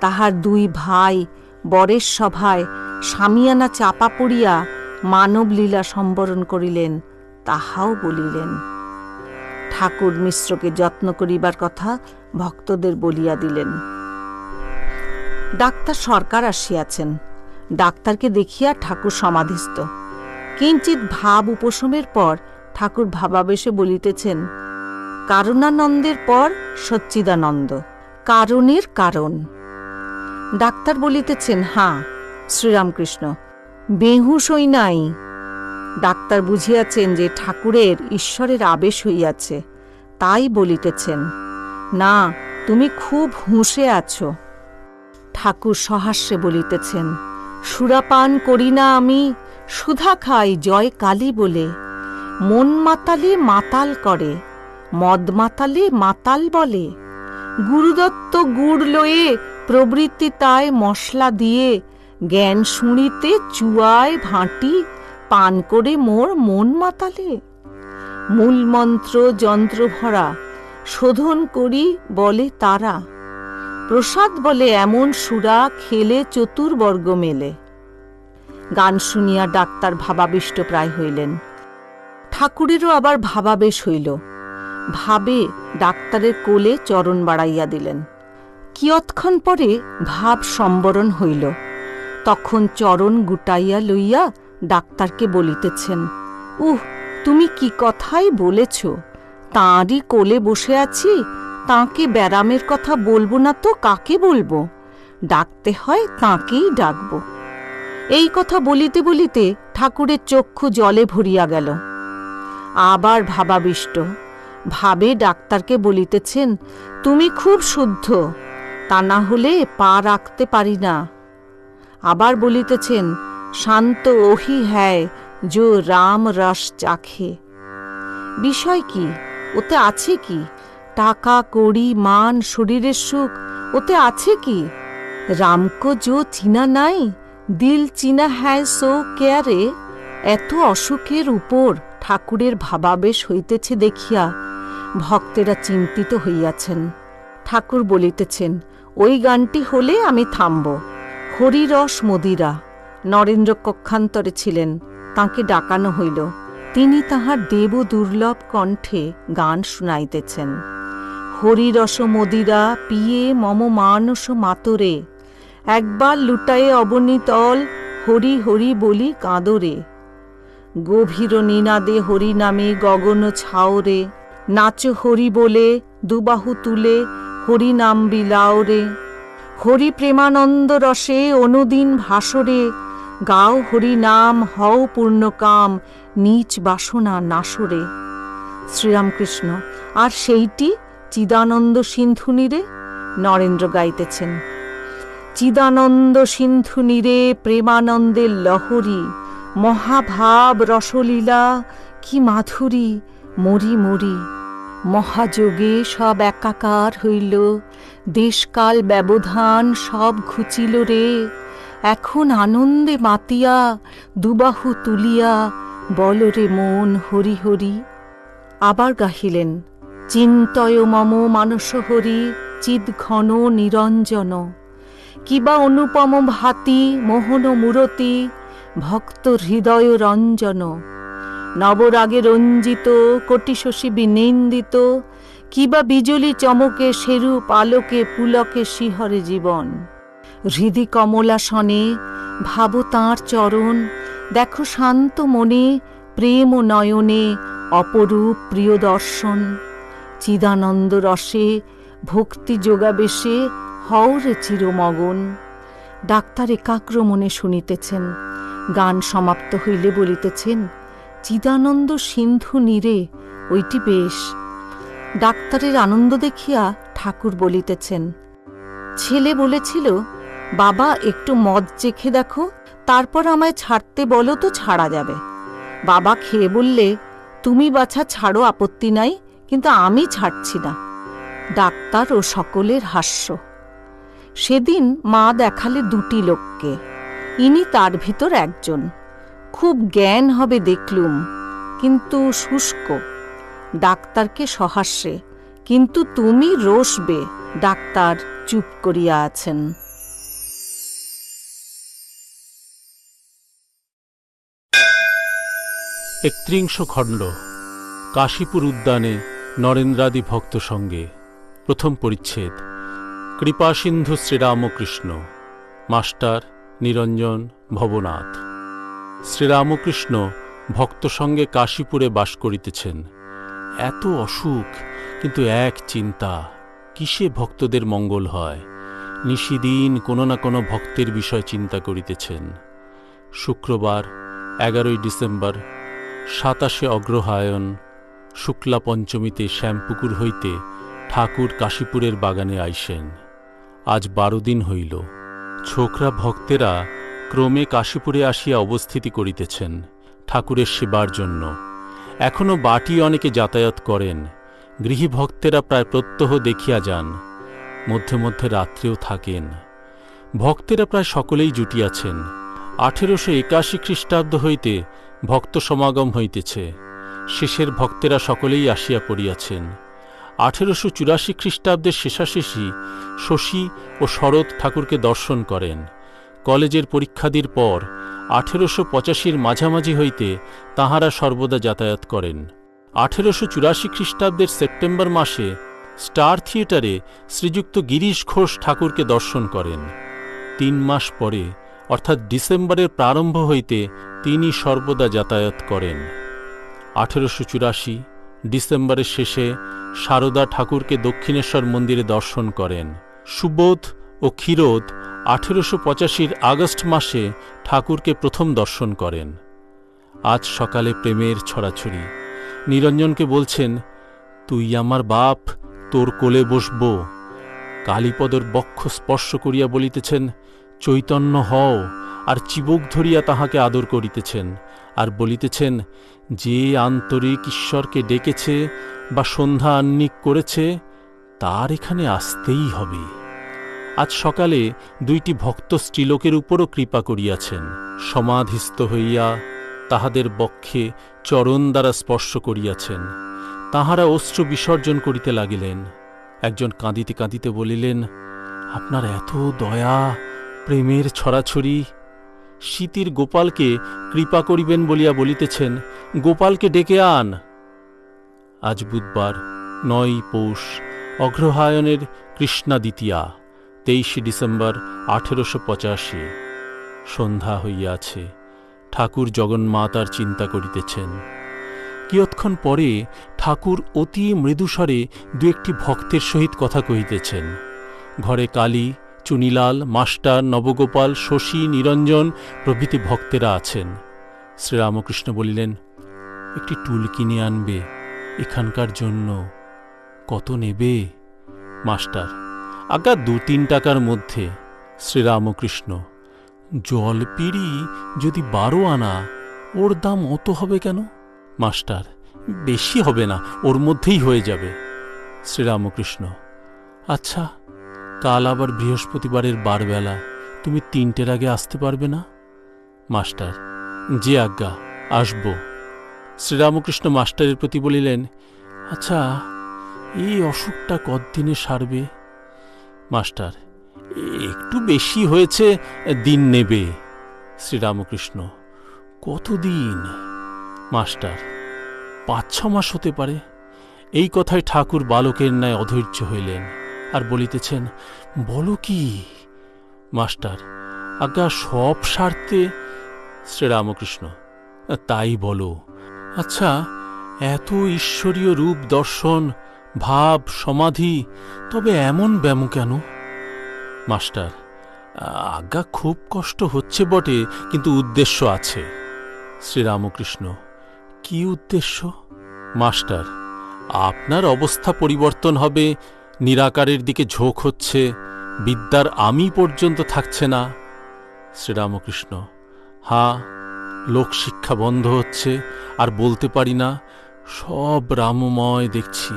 তাহার 2 ভাই বরের সভায় সামিয়ানা চাপা পড়িয়া মানবলীলা সম্বরণ করিলেন, তাহাও বলিলেন। ঠাকুর মিশ্রকে যত্ন করিবার কথা ভক্তদের বলিয়া দিলেন। ডাক্তার সরকার আসিয়াছেন। ডাক্তারকে দেখিয়া ঠাকুর সমাধিস্থ। কিঞ্চিৎ ভাব উপশমের পর ঠাকুর ভাবাবেশে বলিতেছেন, কারণানন্দের পর সচ্চিদানন্দ, কারণের কারণ। ডাক্তার বলিতেছেন, হাঁ। শ্রীরামকৃষ্ণ: বেহুশ হই নাই। ডাক্তার বুঝিয়াছেন যে ঠাকুরের ঈশ্বরের আবেশ হইয়াছে, তাই বলিতেছেন, না, তুমি খুব হুঁশে আছো। ঠাকুর সহাস্যে বলিতেছেন, সুরাপান করি না আমি, সুধা খাই জয় কালী বলে। মন মাতালে মাতাল করে, মদ মাতালে মাতাল বলে। গুরুদত্ত গুড় লয়ে প্রবৃত্তি তাই মশলা দিয়ে, জ্ঞান শুনিতে চুয়ায় ভাঁটি, পান করে মোর মন মাতালে। মূল মন্ত্র যন্ত্র ভরা, শোধন করি বলে তারা। প্রসাদ বলে এমন সুরা, খেলে চতুর্বর্গ মেলে। গান শুনিয়া ডাক্তার ভাবাবিষ্ট প্রায় হইলেন। ঠাকুরেরও আবার ভাবাবেশ হইল। ভাবে ডাক্তারের কোলে চরণ বাড়াইয়া দিলেন। কিয়ৎক্ষণ পরে ভাব সম্বরণ হইল। তখন চরণ গুটাইয়া লইয়া ডাক্তারকে বলিতেছেন, উহ, তুমি কি কথাই বলেছ। তাঁরই কোলে বসে আছি, তাঁকে ব্যারামের কথা বলবো না তো কাকে বলবো? ডাকতে হয় তাঁকেই ডাকব। এই কথা বলিতে বলিতে ঠাকুরের চক্ষু জলে ভরিয়া গেল। আবার ভাবাবিষ্ট ভাবে ডাক্তারকে বলিতেছেন, তুমি খুব শুদ্ধ, তা না হলে পা রাখতে পারি না। আবার বলিতেছেন, শান্ত ওহি হ্যায় जो রাম রস চাখে। বিষয় কি? ওতে আছে কি? টাকা কড়ি মান শরীরের সুখ, ওতে আছে কি? রামকো जो চিনা নাই, দিল চিনা হ্যায় সো কেয়ারে। এত অসুখের উপর ঠাকুরের ভাবাবেশ হইতেছে দেখিয়া ভক্তেরা চিন্তিত হইয়াছেন। ঠাকুর বলিতেছেন, ওই গানটি হলে আমি থামব। হরিরস মদিরা। নরেন্দ্র কক্ষান্তরে ছিলেন, তাঁকে ডাকানো হইল। তিনি তাহার দেব দুর্লভ কণ্ঠে গান শুনাইতেছেন। হরিরস মদিরা পিয়ে মম মানস মাতরে, একবার লুটায়ে অবনীতল, হরি হরি বলি কাঁদরে। গভীর নিনাদে হরি নামে গগন ছাওরে, নাচো হরি বলে দুবাহু তুলে হরি নাম বিলাও রে, হরি প্রেমানন্দ রসে অনুদিন ভাসরে, গাও হরি নাম হও পূর্ণকাম নীচ বাসনা নাসরে। শ্রীরামকৃষ্ণ: আর সেইটি চিদানন্দ সিন্ধু নীরে? নরেন্দ্র গাইতেছেন: চিদানন্দ সিন্ধু নীরে প্রেমানন্দের লহরী, মহাভাব রসলীলা কি মাধুরী, মরি মরি মহাযোগে সব একাকার হইল, দেশকাল ব্যবধান সব ঘুচিল রে, এখন আনন্দে মাতিয়া দুবাহু তুলিয়া বলরে মন হরি হরি। আবার গাহিলেন: চিন্তয় মম মানস হরি চিদ্ঘন নিরঞ্জন, কিবা অনুপম ভাতি মোহন মূরতি ভক্ত হৃদয় রঞ্জন, নবরাগে রঞ্জিত কোটি শশী বিনিন্দিত, কিবা বিজলি চমকে সেরূপ আলোকে পুলকে শিহরে জীবন। হৃদি কমলাসনে ভাবো তাঁর চরণ, দেখো শান্ত মনে প্রেম ও নয়নে অপরূপ প্রিয় দর্শন, চিদানন্দ রসে ভক্তি যোগাবেশে হওরে চিরমগন। ডাক্তার একাগ্র মনে শুনিতেছেন, গান সমাপ্ত হইলে বলিতেছেন: চিদানন্দ সিন্ধু নীরে, ওইটি বেশ। ডাক্তারের আনন্দ দেখিয়া ঠাকুর বলিতেছেন: ছেলে বলেছিল, বাবা একটু মদ চেখে দেখো, তারপর আমায় ছাড়তে বলো তো ছাড়া যাবে। বাবা খেয়ে বললে, তুমি বাছা ছাড়ো, আপত্তি নাই, কিন্তু আমি ছাড়ছি না। ডাক্তার ও সকলের হাস্য। সেদিন মা দেখালে দুটি লোককে, ইনি তার ভিতর একজন। খুব জ্ঞান হবে দেখলুম, কিন্তু শুষ্ক। ডাক্তারকে সহাস্যে, কিন্তু তুমি রসবে। ডাক্তার চুপ করিয়া আছেন। 31 খণ্ড। কাশীপুর উদ্যানে নরেন্দ্রাদি ভক্ত সঙ্গে। প্রথম পরিচ্ছেদ। কৃপাসিন্ধু শ্রীরামকৃষ্ণ। মাস্টার নিরঞ্জন ভবনাথ। শ্রীরামকৃষ্ণ ভক্ত সঙ্গে কাশীপুরে বাস করিতেছেন। এত অসুখ, কিন্তু এক চিন্তা, কিসে ভক্তদের মঙ্গল হয়। নিশিদিন কোনো না কোনো ভক্তের বিষয় চিন্তা করিতেছেন। শুক্রবার 11 ডিসেম্বর 27 অগ্রহায়ণ শুক্লা পঞ্চমীতে শ্যামপুকুর হইতে ঠাকুর কাশীপুরের বাগানে আইসেন। আজ 12 দিন হইল। ছোকরা ভক্তেরা ক্রমে কাশীপুরে আসিয়া অবস্থিতি করিতেছেন ঠাকুরের সেবার জন্য। এখনও বাটি অনেকে যাতায়াত করেন। গৃহী ভক্তেরা প্রায় প্রত্যহ দেখিয়া যান, মধ্যে মধ্যে রাত্রেও থাকেন। ভক্তেরা প্রায় সকলেই জুটিয়াছেন। 1881 খ্রিস্টাব্দ হইতে ভক্ত সমাগম হইতেছে। শেষের ভক্তেরা সকলেই আসিয়া পড়িয়াছেন। 1884 খ্রিস্টাব্দের শেষাশেষি শশী ও শরৎ ঠাকুরকে দর্শন করেন। কলেজের পরীক্ষাদির পর 1885 মাঝামাঝি হইতে তাঁহারা সর্বদা যাতায়াত করেন। 1884 খ্রিস্টাব্দের সেপ্টেম্বর মাসে স্টার থিয়েটারে শ্রীযুক্ত গিরিশ ঘোষ ঠাকুরকে দর্শন করেন। 3 মাস পরে, অর্থাৎ ডিসেম্বরের প্রারম্ভ হইতে তিনি সর্বদা যাতায়াত করেন। 1884 ডিসেম্বরের শেষে সারদা ঠাকুরকে দক্ষিণেশ্বর মন্দিরে দর্শন করেন। সুবোধ ও ক্ষীরোদ 1885 আগস্ট মাসে ঠাকুরকে প্রথম দর্শন করেন। আজ সকালে প্রেমের ছড়াছড়ি। নিরঞ্জনকে বলছেন, তুই আমার বাপ, তোর কোলে বসব। কালীপদর বক্ষ স্পর্শ করিয়া বলিতেছেন, চৈতন্য হও, আর চিবুক ধরিয়া তাহাকে আদর করিতেছেন, আর বলিতেছেন, যে আন্তরিক ঈশ্বরকে ডেকেছে বা সন্ধ্যা আহ্নিক করেছে তার এখানে আসতেই হবে। আজ সকালে 2টি ভক্ত স্ত্রীলোকের উপরও কৃপা করিয়াছেন। সমাধিস্থ হইয়া তাহাদের বক্ষে চরণ দ্বারা স্পর্শ করিয়াছেন। তাহারা অশ্রু বিসর্জন করিতে লাগিলেন। একজন কাঁদিতে কাঁদিতে বলিলেন, আপনার এত দয়া, প্রেমের ছড়াছড়ি। শীতির গোপালকে কৃপা করিবেন বলিয়া বলিতেছেন, গোপালকে ডেকে আন। আজ বুধবার 9 পৌষ অগ্রহায়ণের কৃষ্ণা দ্বিতীয়া 23 ডিসেম্বর 1885। সন্ধ্যা হইয়াছে। ঠাকুর জগন্মাতার চিন্তা করিতেছেন। কিয়ৎক্ষণ পরে ঠাকুর অতি মৃদুস্বরে দু একটি ভক্তের সহিত কথা কহিতেছেন। ঘরে কালী, চুনিলাল, মাস্টার, নবগোপাল, শশী, নিরঞ্জন প্রভৃতি ভক্তেরা আছেন। শ্রীরামকৃষ্ণ বলিলেন, একটি টুল কিনে আনবে এখানকার জন্য। কত নেবে? মাস্টার, আজ্ঞা 2-3 টাকার মধ্যে। শ্রীরামকৃষ্ণ, জলপিড়ি যদি 12 আনা, ওর দাম অত হবে কেন? মাস্টার, বেশি হবে না, ওর মধ্যেই হয়ে যাবে। শ্রীরামকৃষ্ণ, আচ্ছা, কাল আবার বৃহস্পতিবারের বারবেলা, তুমি 3টের আগে আসতে পারবে না? মাস্টার, জি আজ্ঞা, আসব। শ্রীরামকৃষ্ণ মাস্টারের প্রতি বলিলেন, আচ্ছা, এই অসুখটা কতদিনে সারবে? মাস্টার, একটু বেশি হয়েছে, দিন নেবে। শ্রীরামকৃষ্ণ, কতদিন? মাস্টার, 5-6 মাস হতে পারে। এই কথায় ঠাকুর বালকের ন্যায় অধৈর্য হইলেন, আর বলিতেছেন, বলো কি? মাস্টার, আজ্ঞা সব সারতে। শ্রীরামকৃষ্ণ, তাই বলো। আচ্ছা, এত ঈশ্বরীয় রূপ দর্শন, ভাব, সমাধি, তবে এমন ব্যাম কেন? মাস্টার, আজ্ঞা খুব কষ্ট হচ্ছে বটে, কিন্তু উদ্দেশ্য আছে। শ্রীরামকৃষ্ণ, কি উদ্দেশ্য? মাস্টার, আপনার অবস্থা পরিবর্তন হবে, নিরাকারের দিকে ঝোঁক হচ্ছে, বিদ্যার আমি পর্যন্ত থাকছে না। শ্রীরামকৃষ্ণ, হ্যাঁ, লোকশিক্ষা বন্ধ হচ্ছে, আর বলতে পারি না, সব রামময় দেখছি।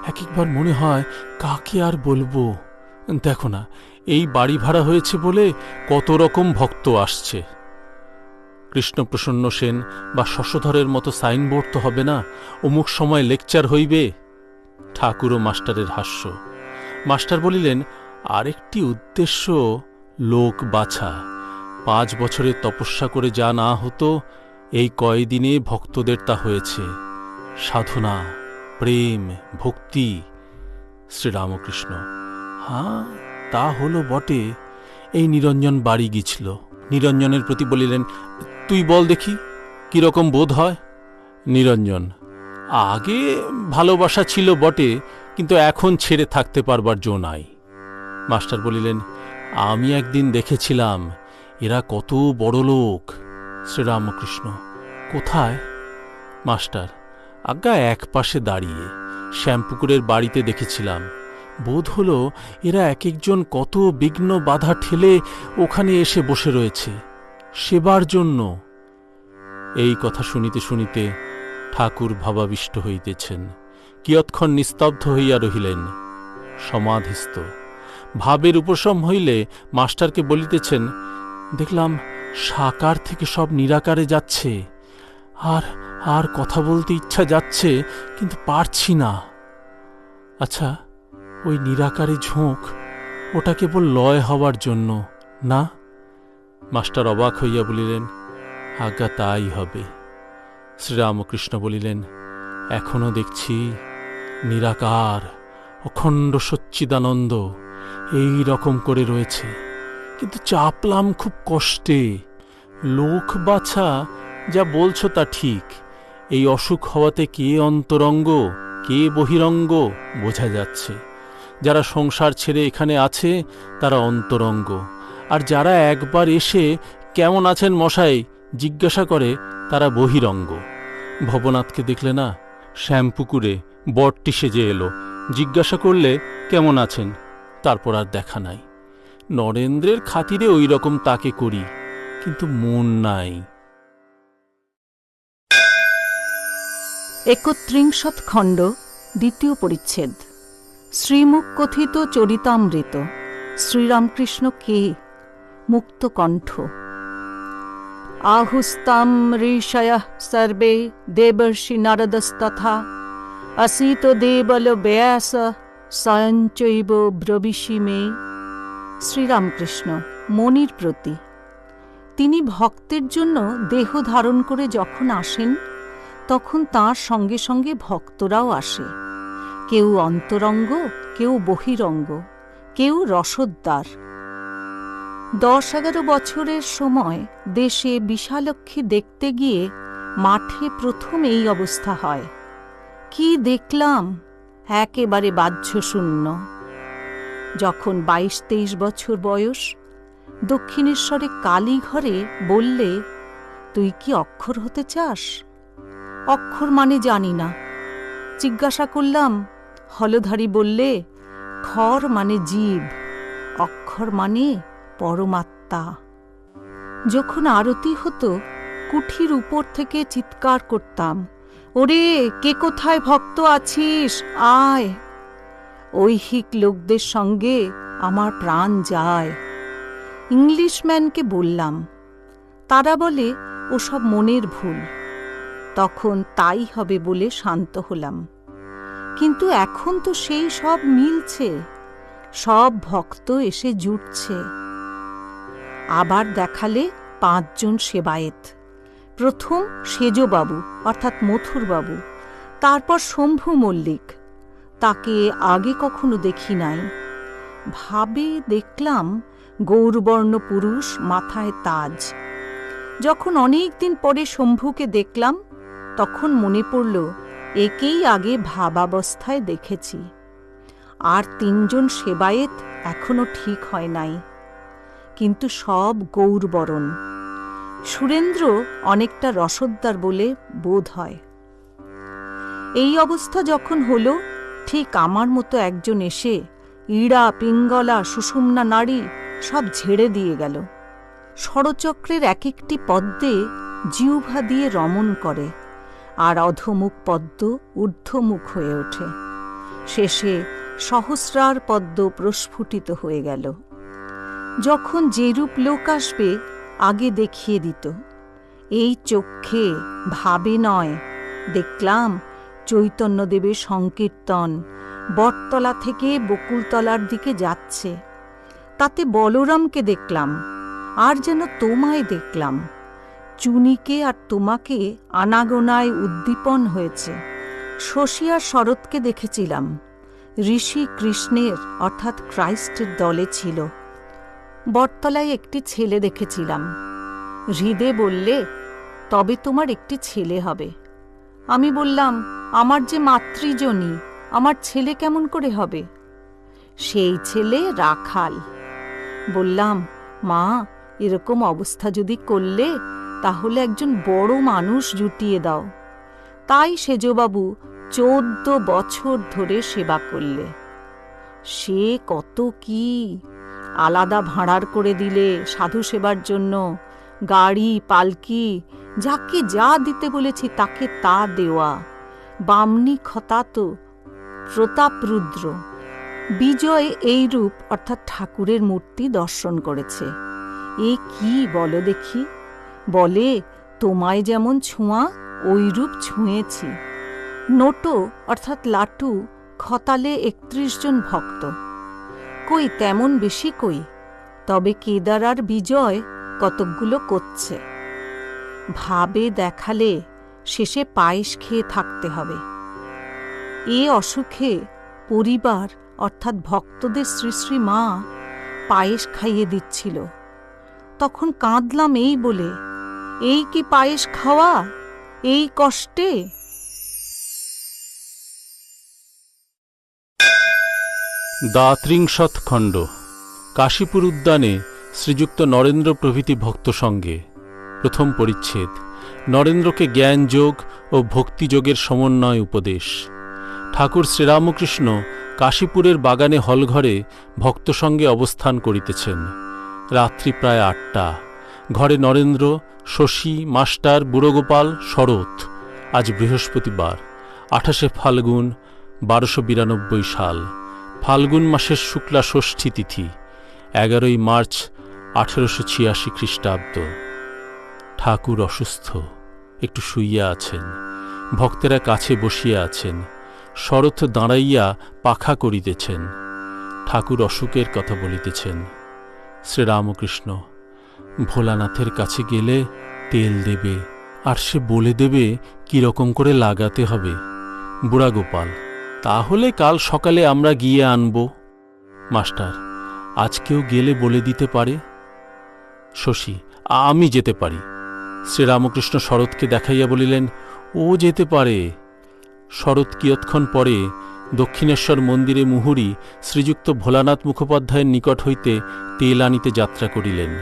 এক একবার মনে হয়, কাকে আর বলবো? দেখো না, এই বাড়ি ভাড়া হয়েছে বলে কত রকম ভক্ত আসছে। কৃষ্ণপ্রসন্ন সেন বা শশধরের মতো সাইনবোর্ড তো হবে না, অমুক সময় লেকচার হইবে। ঠাকুর ও মাস্টারের হাস্য। মাস্টার বলিলেন, আরেকটি উদ্দেশ্য, লোক বাছা। 5 বছরের তপস্যা করে যা না হতো, এই কয়দিনে ভক্তদের তা হয়েছে। সাধনা, প্রেম, ভক্তি। শ্রীরামকৃষ্ণ, হ্যাঁ, তা হলো বটে। এই নিরঞ্জন বাড়ি গিয়েছিল। নিরঞ্জনের প্রতি বলিলেন, তুই বল দেখি, কিরকম বোধ হয়? নিরঞ্জন, আগে ভালোবাসা ছিল বটে, কিন্তু এখন ছেড়ে থাকতে পারবার জো নাই। মাস্টার বলিলেন, আমি একদিন দেখেছিলাম, এরা কত বড় লোক। শ্রীরামকৃষ্ণ, কোথায়? মাস্টার, আজ্ঞা এক পাশে দাঁড়িয়ে, শ্যামপুকুরের বাড়িতে দেখেছিলাম। বোধ হল এরা এক একজন কত বিঘ্ন বাধা ঠেলে ওখানে এসে বসে রয়েছে সেবার জন্য। এই কথা শুনিতে শুনিতে ঠাকুর ভাবাবিষ্ট হইতেছেন। কিয়ৎক্ষণ নিস্তব্ধ হইয়া রহিলেন, সমাধিস্থ। ভাবের উপশম হইলে মাস্টারকে বলিতেছেন, দেখলাম সাকার থেকে সব নিরাকারে যাচ্ছে, আর আর কথা বলতে ইচ্ছা যাচ্ছে, কিন্তু পারছি না। আচ্ছা, ওই নিরাকারে ঝোঁক, ওটা কেবল লয় হওয়ার জন্য না? মাস্টার অবাক হইয়া বলিলেন, আজ্ঞা তাই হবে। শ্রীরামকৃষ্ণ বলিলেন, এখনো দেখছি নিরাকার, অখণ্ড সচ্চিদানন্দ এই রকম করে রয়েছে, কিন্তু চাপলাম খুব কষ্টে। লোক বাছা যা বলছো তা ঠিক। এই অসুখ হওয়াতে কে অন্তরঙ্গ কে বহিরঙ্গ বোঝা যাচ্ছে। যারা সংসার ছেড়ে এখানে আছে তারা অন্তরঙ্গ, আর যারা একবার এসে কেমন আছেন মশাই জিজ্ঞাসা করে তারা বহিরঙ্গ। ভবনাথকে দেখলে না, শ্যামপুকুরে বটটি সেজে এলো, জিজ্ঞাসা করলে কেমন আছেন, তারপর আর দেখা নাই। নরেন্দ্রের খাতিরে ওই রকম তাকে করি, কিন্তু মন নাই। 31 খণ্ড, 2য় পরিচ্ছেদ। শ্রীমুখ কথিত চরিতামৃত। শ্রীরামকৃষ্ণ কে? মুক্তকণ্ঠ। আহুস্তাম ঋষয়ঃ সর্বে দেবর্ষি নারদস্তথা অসিত দেবল ব্যাস স্বয়ঞ্চৈব ব্রবিষি মে। শ্রীরামকৃষ্ণ মনির প্রতি। তিনি ভক্তের জন্য দেহ ধারণ করে যখন আসেন, তখন তাঁর সঙ্গে সঙ্গে ভক্তরাও আসে। কেউ অন্তরঙ্গ, কেউ বহিরঙ্গ, কেউ রসদ্বার। 10-11 বছরের সময় দেশে বিশালক্ষী দেখতে গিয়ে মাঠে প্রথম এই অবস্থা হয়। কি দেখলাম, একেবারে বাহ্যশূন্য। যখন 22-23 বছর বয়স, দক্ষিণেশ্বরে কালীঘরে বললে, তুই কি অক্ষর হতে চাস? অক্ষর মানে জানি না। জিজ্ঞাসা করলাম, হলধারী বললে, খর মানে জীব, অক্ষর মানে পরমাত্মা। যখন আরতি হতো, কুঠির উপর থেকে চিৎকার করতাম, ওরে কে কোথায় ভক্ত আছিস, আয়। ঐহিক লোকদের সঙ্গে আমার প্রাণ যায়। ইংলিশম্যানকে বললাম, তারা বলে ওসব মনের ভুল। তখন তাই হবে বলে শান্ত হলাম। কিন্তু এখন তো সেই সব মিলছে, সব ভক্ত এসে জুটছে। আবার দেখালে 5 জন সেবায়েত। প্রথম সেজবাবু অর্থাৎ মথুরবাবু, তারপর শম্ভু মল্লিক, তাকে আগে কখনো দেখি নাই। ভাবে দেখলাম গৌরবর্ণ পুরুষ, মাথায় তাজ। যখন অনেক দিন পরে শম্ভুকে দেখলাম, তখন মনে পড়ল একেই আগে ভাবাবস্থায় দেখেছি। আর 3 জন সেবায়েত এখনো ঠিক হয় নাই, কিন্তু সব গৌরবরণ। সুরেন্দ্র অনেকটা রসদ্দার বলে বোধ হয়। এই অবস্থা যখন হল, ঠিক আমার মতো একজন এসে ইড়া, পিঙ্গলা, সুষুম্না নাড়ী সব ঝেড়ে দিয়ে গেল। ষড়চক্রের এক একটি পদ্মে জিহ্বা দিয়ে রমণ করে, আর অধোমুখ পদ্ম ঊর্ধ্বমুখ হয়ে ওঠে। শেষে সহস্রার পদ্ম প্রস্ফুটিত হয়ে গেল। যখন যেরূপ লোক আসবে আগে দেখিয়ে দিত। এই চক্ষে, ভাবে নয়, দেখলাম চৈতন্যদেবের সংকীর্তন বটতলা থেকে বকুলতলার দিকে যাচ্ছে। তাতে বলরামকে দেখলাম, আর যেন তোমায় দেখলাম। চুনিকে আর তোমাকে আনাগোনায় উদ্দীপন হয়েছে। শশী আর শরৎকে দেখেছিলাম, ঋষি কৃষ্ণের অর্থাৎ ক্রাইস্টের দলে ছিল। বটতলায় একটি ছেলে দেখেছিলাম। হৃদে বললে, তবে তোমার একটি ছেলে হবে। আমি বললাম, আমার যে মাতৃজনী, আমার ছেলে কেমন করে হবে? সেই ছেলে রাখাল। বললাম, মা, এরকম অবস্থা যদি করলে, তাহলে একজন বড় মানুষ জুটিয়ে দাও। তাই সেজবাবু 14 বছর ধরে সেবা করলে। সে কত কি! আলাদা ভাঁড়ার করে দিলে সাধু সেবার জন্য, গাড়ি, পালকি, যাকে যা দিতে বলেছি তাকে তা দেওয়া। বামনি খতাত, প্রতাপরুদ্র, বিজয় এই রূপ অর্থাৎ ঠাকুরের মূর্তি দর্শন করেছে। এ কি বলো দেখি? বলে, তোমায় যেমন ছোঁয়া ওই রূপ ছুঁয়েছি। নোটো অর্থাৎ লাটু খতালে 31 জন ভক্ত। কই তেমন বেশি কই, তবে কেদার আর বিজয় কতকগুলো করছে। ভাবে দেখালে শেষে পায়েস খেয়ে থাকতে হবে। এ অসুখে পরিবার অর্থাৎ ভক্তদের শ্রী শ্রী মা পায়েস খাইয়ে দিচ্ছিল। তখন কাঁদলাম এই বলে, এই কি পায়েস খাওয়া এই কষ্টে? দ্বাত্রিংশৎ খণ্ড। কাশীপুর উদ্যানে শ্রীযুক্ত নরেন্দ্র প্রভৃতি ভক্ত সঙ্গে। প্রথম পরিচ্ছেদ। নরেন্দ্রকে জ্ঞানযোগ ও ভক্তিযোগের সমন্বয় উপদেশ। ঠাকুর শ্রীরামকৃষ্ণ কাশীপুরের বাগানে হলঘরে ভক্ত সঙ্গে অবস্থান করিতেছেন। রাত্রি প্রায় 8টা। ঘরে নরেন্দ্র, শশী, মাস্টার, বুড়োগোপাল, শরৎ। আজ বৃহস্পতিবার, 28শে ফাল্গুন, 1292 সাল। ফাল্গুন মাসের শুক্লা ষষ্ঠী তিথি, 11ই মার্চ 1886 খ্রিস্টাব্দ। ঠাকুর অসুস্থ, একটু শুইয়া আছেন। ভক্তেরা কাছে বসিয়া আছেন। শরৎ দাঁড়াইয়া পাখা করিতেছেন। ঠাকুর অসুখের কথা বলিতেছেন। শ্রীরামকৃষ্ণ, ভোলানাথের কাছে গেলে তেল দেবে, আর সে বলে দেবে কিরকম করে লাগাতে হবে। বুড়াগোপাল, তাহলে কাল সকালে আমরা গিয়ে আনব। মাস্টার, আজকেও গেলে বলে দিতে পারে। শশী, আমি যেতে পারি। শ্রীরামকৃষ্ণ শরৎকে দেখাইয়া বলিলেন, ও যেতে পারে। শরৎ কিয়ৎক্ষণ পরে দক্ষিণেশ্বর মন্দিরে মুহুরী শ্রীযুক্ত ভোলানাথ মুখোপাধ্যায়ের নিকট হইতে তেল আনিতে যাত্রা করিলেন।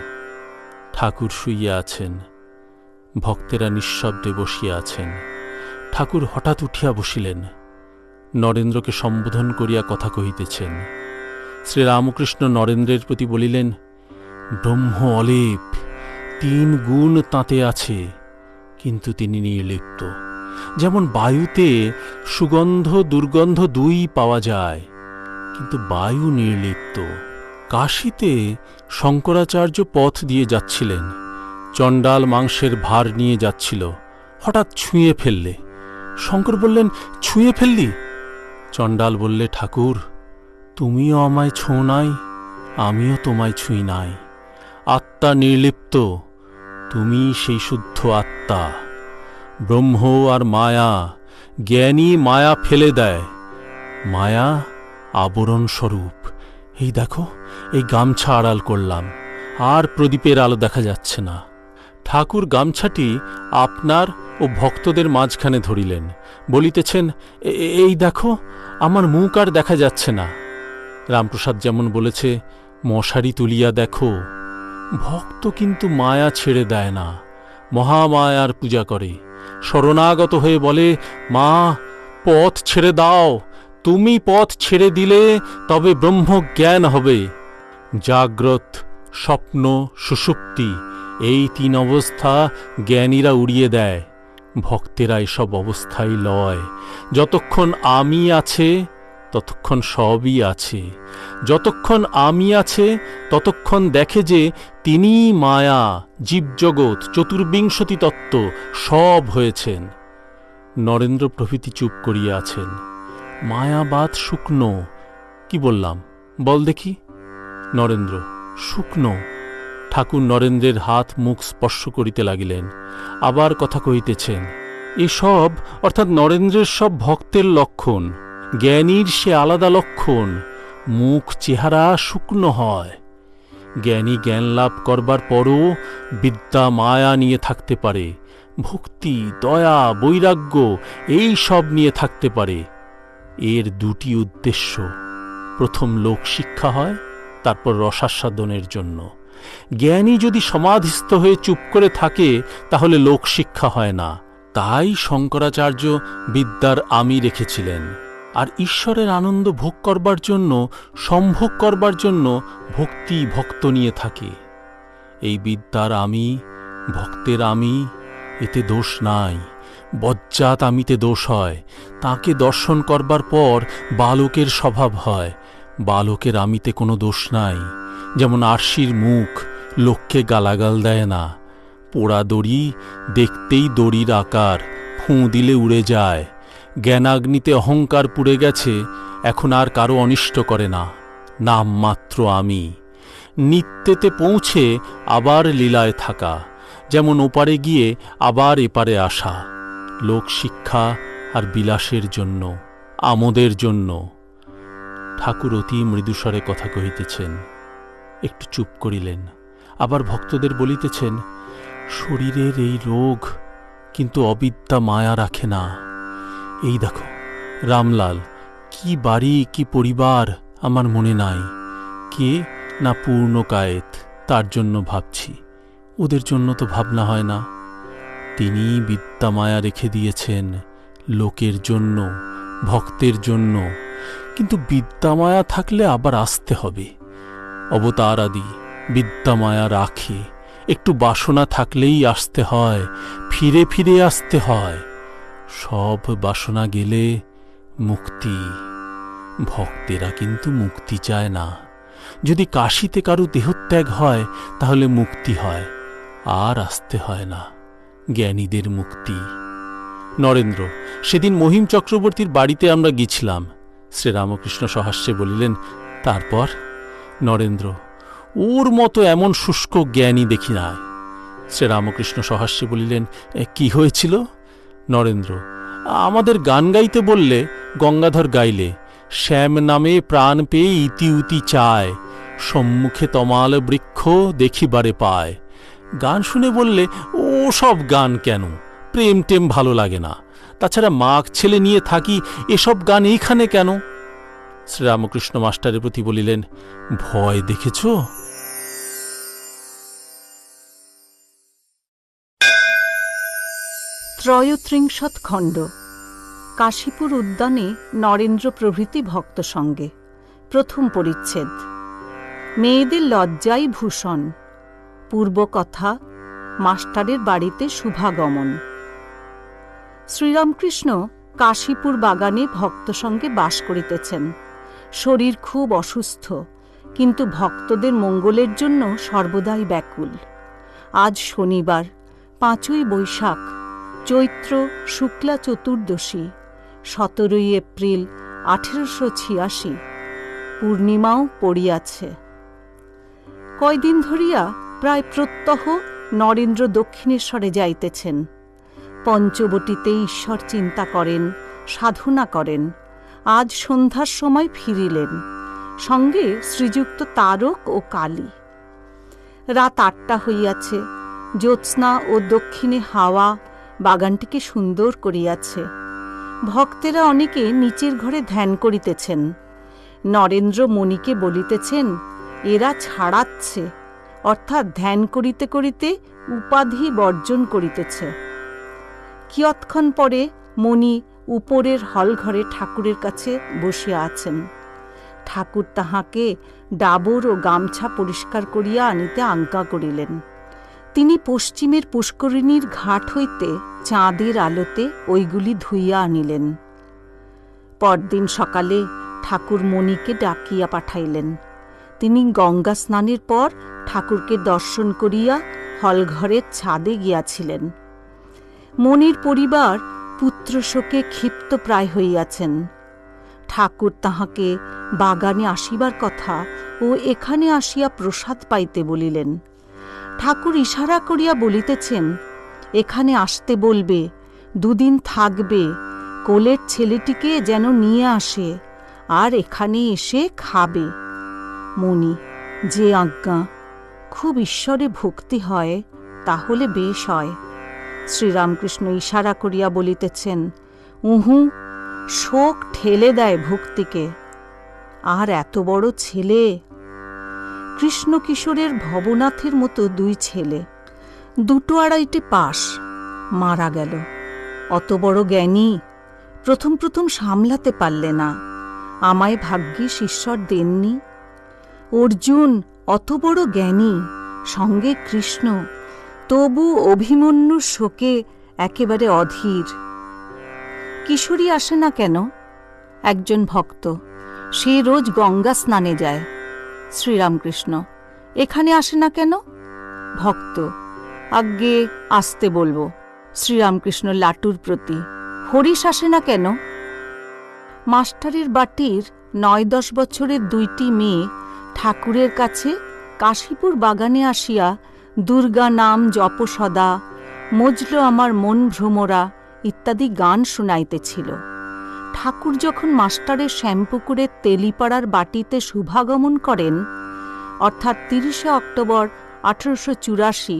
ঠাকুর শুইয়া আছেন, ভক্তেরা নিঃশব্দে বসিয়া আছেন। ঠাকুর হঠাৎ উঠিয়া বসিলেন, নরেন্দ্রকে সম্বোধন করিয়া কথা কহিতেছেন। শ্রীরামকৃষ্ণ নরেন্দ্রের প্রতি বলিলেন, ব্রহ্ম অলেপ, 3 গুণ তাঁতে আছে, কিন্তু তিনি নির্লিপ্ত। যেমন বায়ুতে সুগন্ধ দুর্গন্ধ 2 পাওয়া যায়, কিন্তু বায়ু নির্লিপ্ত। কাশীতে শঙ্করাচার্য পথ দিয়ে যাচ্ছিলেন, চণ্ডাল মাংসের ভার নিয়ে যাচ্ছিল, হঠাৎ ছুঁয়ে ফেললে। শঙ্কর বললেন, ছুঁয়ে ফেললি? চণ্ডাল বললে, ঠাকুর, তুমিও আমায় ছোঁ নাই, আমিও তোমায় ছুঁই নাই। আত্মা নির্লিপ্ত, তুমি সেই শুদ্ধ আত্মা। ব্রহ্ম আর মায়া, জ্ঞানী মায়া ফেলে দেয়। মায়া আবরণ স্বরূপ। এই দেখো, এই গামছা আড়াল করলাম, আর প্রদীপের আলো দেখা যাচ্ছে না। ঠাকুর গামছাটি আপনার ও ভক্তদের মাঝখানে ধরিলেন, বলিতেছেন, এই দেখো, আমার মুখ আর দেখা যাচ্ছে না। রামপ্রসাদ যেমন বলেছে, মশারি তুলিয়া দেখো। ভক্ত কিন্তু মায়া ছেড়ে দেয় না, মহামায়ার পূজা করে, শরণাগত হয়ে বলে, মা, পথ ছেড়ে দাও। তুমি পথ ছেড়ে দিলে তবে ব্রহ্মজ্ঞান হবে। জাগ্রত, স্বপ্ন, সুষুপ্তি, এই 3 অবস্থা জ্ঞানীরা উড়িয়ে দেয়। ভক্তেরা এসব অবস্থায় লয়। যতক্ষণ আমি আছে ততক্ষণ সবই আছে। যতক্ষণ আমি আছে ততক্ষণ দেখে যে তিনি মায়া, জীবজগৎ, চতুর্বিংশতি তত্ত্ব সব হয়েছেন। নরেন্দ্র প্রভৃতি চুপ করিয়া আছেন। মায়াবাদ শুকনো। কি বললাম, বল দেখি। নরেন্দ্র, শুকনো। ঠাকুর নরেন্দ্রের হাত মুখ স্পর্শ করিতে লাগিলেন, আবার কথা কহিতেছেন। এসব অর্থাৎ নরেন্দ্রের সব ভক্তের লক্ষণ। জ্ঞানীর সে আলাদা লক্ষণ। মুখ চেহারা শুকনো হয়। জ্ঞানী জ্ঞান লাভ করবার পরও বিদ্যা মায়া নিয়ে থাকতে পারে, ভক্তি, দয়া, বৈরাগ্য এই সব নিয়ে থাকতে পারে। এর 2টি উদ্দেশ্য। প্রথম লোক শিক্ষা হয়, তারপর রসাস্বাদনের জন্য। জ্ঞানী যদি সমাধিস্থ হয়ে চুপ করে থাকে তাহলে লোক শিক্ষা হয় না। তাই শঙ্করাচার্য বিদ্যার আমি রেখেছিলেন। আর ঈশ্বরের আনন্দ ভোগ করবার জন্য, সম্ভোগ করবার জন্য ভক্তি ভক্ত নিয়ে থাকে। এই বিদ্যার আমি, ভক্তের আমি, এতে দোষ নাই। বজ্জাত আমিতে দোষ হয়। তাকে দর্শন করবার পর বালকের স্বভাব হয়। বালকের আমিতে কোনো দোষ নাই। যেমন আরশির মুখ লোককে গালাগাল দেয় না। পোড়া দড়ি দেখতেই দড়ির আকার, ফুঁ দিলে উড়ে যায়। জ্ঞানাগ্নিতে অহংকার পুড়ে গেছে, এখন আর কারো অনিষ্ট করে না। নামমাত্র আমি। নিত্যেতে পৌঁছে আবার লীলায় থাকা, যেমন ওপারে গিয়ে আবার এপারে আসা। লোক শিক্ষা আর বিলাসের জন্য, আমোদের জন্য। ঠাকুর অতি মৃদুস্বরে কথা কহিতেছেন। একটু চুপ করিলেন, আবার ভক্তদের বলিতেছেন, শরীরের এই রোগ, কিন্তু অবিদ্যা মায়া রাখে না। এই দেখো, রামলাল, কি বাড়ি, কি পরিবার আমার মনে নাই। কে না পূর্ণকায়েত, তার জন্য ভাবছি। ওদের জন্য তো ভাবনা হয় না। তিনি বিদ্যা মায়া রেখে দিয়েছেন লোকের জন্য, ভক্তের জন্য। কিন্তু বিদ্যা মায়া থাকলে আবার আসতে হবে। অবতার আদি বিদ্যা মায়া রাখে। একটু বাসনা থাকলেই আসতে হয়, ফিরে ফিরে আসতে হয়। সব বাসনা গেলে মুক্তি। ভক্তেরা কিন্তু মুক্তি চায় না। যদি কাশীতে কারো দেহত্যাগ হয় তাহলে মুক্তি হয়, আর আসতে হয় না। জ্ঞানীদের মুক্তি। নরেন্দ্র, সেদিন মহিম চক্রবর্তীর বাড়িতে আমরা গিয়েছিলাম। শ্রীরামকৃষ্ণ সহাস্যে বলিলেন, তারপর? নরেন্দ্র, ওর মতো এমন শুষ্ক জ্ঞানী দেখি নাই। শ্রীরামকৃষ্ণ সহাস্যে বলিলেন, কি হয়েছিল? নরেন্দ্র, আমাদের গান গাইতে বললে গঙ্গাধর গাইলে, শ্যাম নামে প্রাণ পেয়ে ইতি উতি চায়, সম্মুখে তমাল বৃক্ষ দেখিবারে পায়। গান শুনে বললে, ও সব গান কেন, প্রেম টেম ভালো লাগে না, তাছাড়া মাগ ছেলে নিয়ে থাকি, এসব গান এইখানে কেন? শ্রীরামকৃষ্ণ মাস্টারের প্রতি বলিলেন, ভয় দেখেছ? ত্রয়োত্রিংশৎ খণ্ড। কাশীপুর উদ্যানে নরেন্দ্র প্রভৃতি ভক্ত সঙ্গে। প্রথম পরিচ্ছেদ। মেয়েদের লজ্জাই ভূষণ। পূর্বকথা। মাস্টারের বাড়িতে শুভাগমন। শ্রীরামকৃষ্ণ কাশীপুর বাগানে ভক্ত সঙ্গে বাস করিতেছেন। শরীর খুব অসুস্থ, কিন্তু ভক্তদের মঙ্গলের জন্য সর্বদাই ব্যাকুল। আজ শনিবার, 5ই বৈশাখ, চৈত্র শুক্লা চতুর্দশী, 17 এপ্রিল 1886। পূর্ণিমাও পড়িয়াছে। কয়দিন ধরিয়া প্রায় প্রত্যহ নরেন্দ্র দক্ষিণেশ্বরে যাইতেছেন। পঞ্চবটিতে ঈশ্বর চিন্তা করেন, সাধনা করেন। আজ সন্ধ্যার সময় ফিরিলেন, সঙ্গে শ্রীযুক্ত তারক ও কালী। রাত 8টা হইয়াছে। জ্যোৎস্না ও দক্ষিণে হাওয়া বাগানটিকে সুন্দর করিয়াছে। ভক্তেরা অনেকে নিচের ঘরে ধ্যান করিতেছেন। নরেন্দ্র মণিকে বলিতেছেন, এরা ছাড়াচ্ছে, অর্থাৎ ধ্যান করিতে করিতে উপাধি বর্জন করিতেছে। কিয়ৎক্ষণ পরে মণি উপরের হলঘরে ঠাকুরের কাছে বসিয়া আছেন। ঠাকুর তাহাকে ডাবর ও গামছা পরিষ্কার করিয়া আনিতে আজ্ঞা করিলেন। তিনি পশ্চিমের পুষ্করিণীর ঘাট হইতে চাঁদের আলোতে ওইগুলি ধুইয়া আনিলেন। পরদিন সকালে ঠাকুর মণিকে ডাকিয়া পাঠাইলেন। তিনি গঙ্গা স্নানের পর ঠাকুরকে দর্শন করিয়া হলঘরের ছাদে গিয়াছিলেন। মণির পরিবার পুত্রশোকে ক্ষিপ্ত প্রায় হইয়াছেন। ঠাকুর তাহাকে বাগানে আসিবার কথা ও এখানে আসিয়া প্রসাদ পাইতে বলিলেন। ঠাকুর ইশারা করিয়া বলিতেছেন, এখানে আসতে বলবে, 2 দিন থাকবে, কোলের ছেলেটিকে যেন নিয়ে আসে, আর এখানে এসে খাবে। মণি, যে আজ্ঞা। খুব ঈশ্বরে ভক্তি হয়, তাহলে বেশ হয়। শ্রীরামকৃষ্ণ ইশারা করিয়া বলিতেছেন, উহু, শোক ঠেলে দেয় ভক্তিকে। আর এত বড় ছেলে। কৃষ্ণ কিশোরের ভবনাথের মতো 2 ছেলে, 2 আড়াইটে পাস, মারা গেল। অত বড় জ্ঞানী, প্রথম সামলাতে পারলে না। আমায় ভাগ্যিস ঈশ্বর দেননি। অর্জুন অত বড় জ্ঞানী, সঙ্গে কৃষ্ণ, তবু অভিমন্যুর শোকে একেবারে অধীর। কিশোরী আসে না কেন? একজন ভক্ত, সে রোজ গঙ্গা স্নানে যায়। শ্রীরামকৃষ্ণ, এখানে আসে না কেন? ভক্ত, আজ্ঞে আসতে বলবো। শ্রীরামকৃষ্ণ লাটুর প্রতি, হরিশ আসে না কেন? মাস্টারের বাটির 9-10 বছরের 2টি মেয়ে ঠাকুরের কাছে কাশীপুর বাগানে আসিয়া দুর্গা নাম জপ সদা, মজল আমার মন ভ্রমরা ইত্যাদি গান শুনাইতেছিল। ঠাকুর যখন মাস্টারের শ্যামপুকুরের তেলিপাড়ার বাটিতে শুভাগমন করেন, অর্থাৎ 30শে অক্টোবর 1884,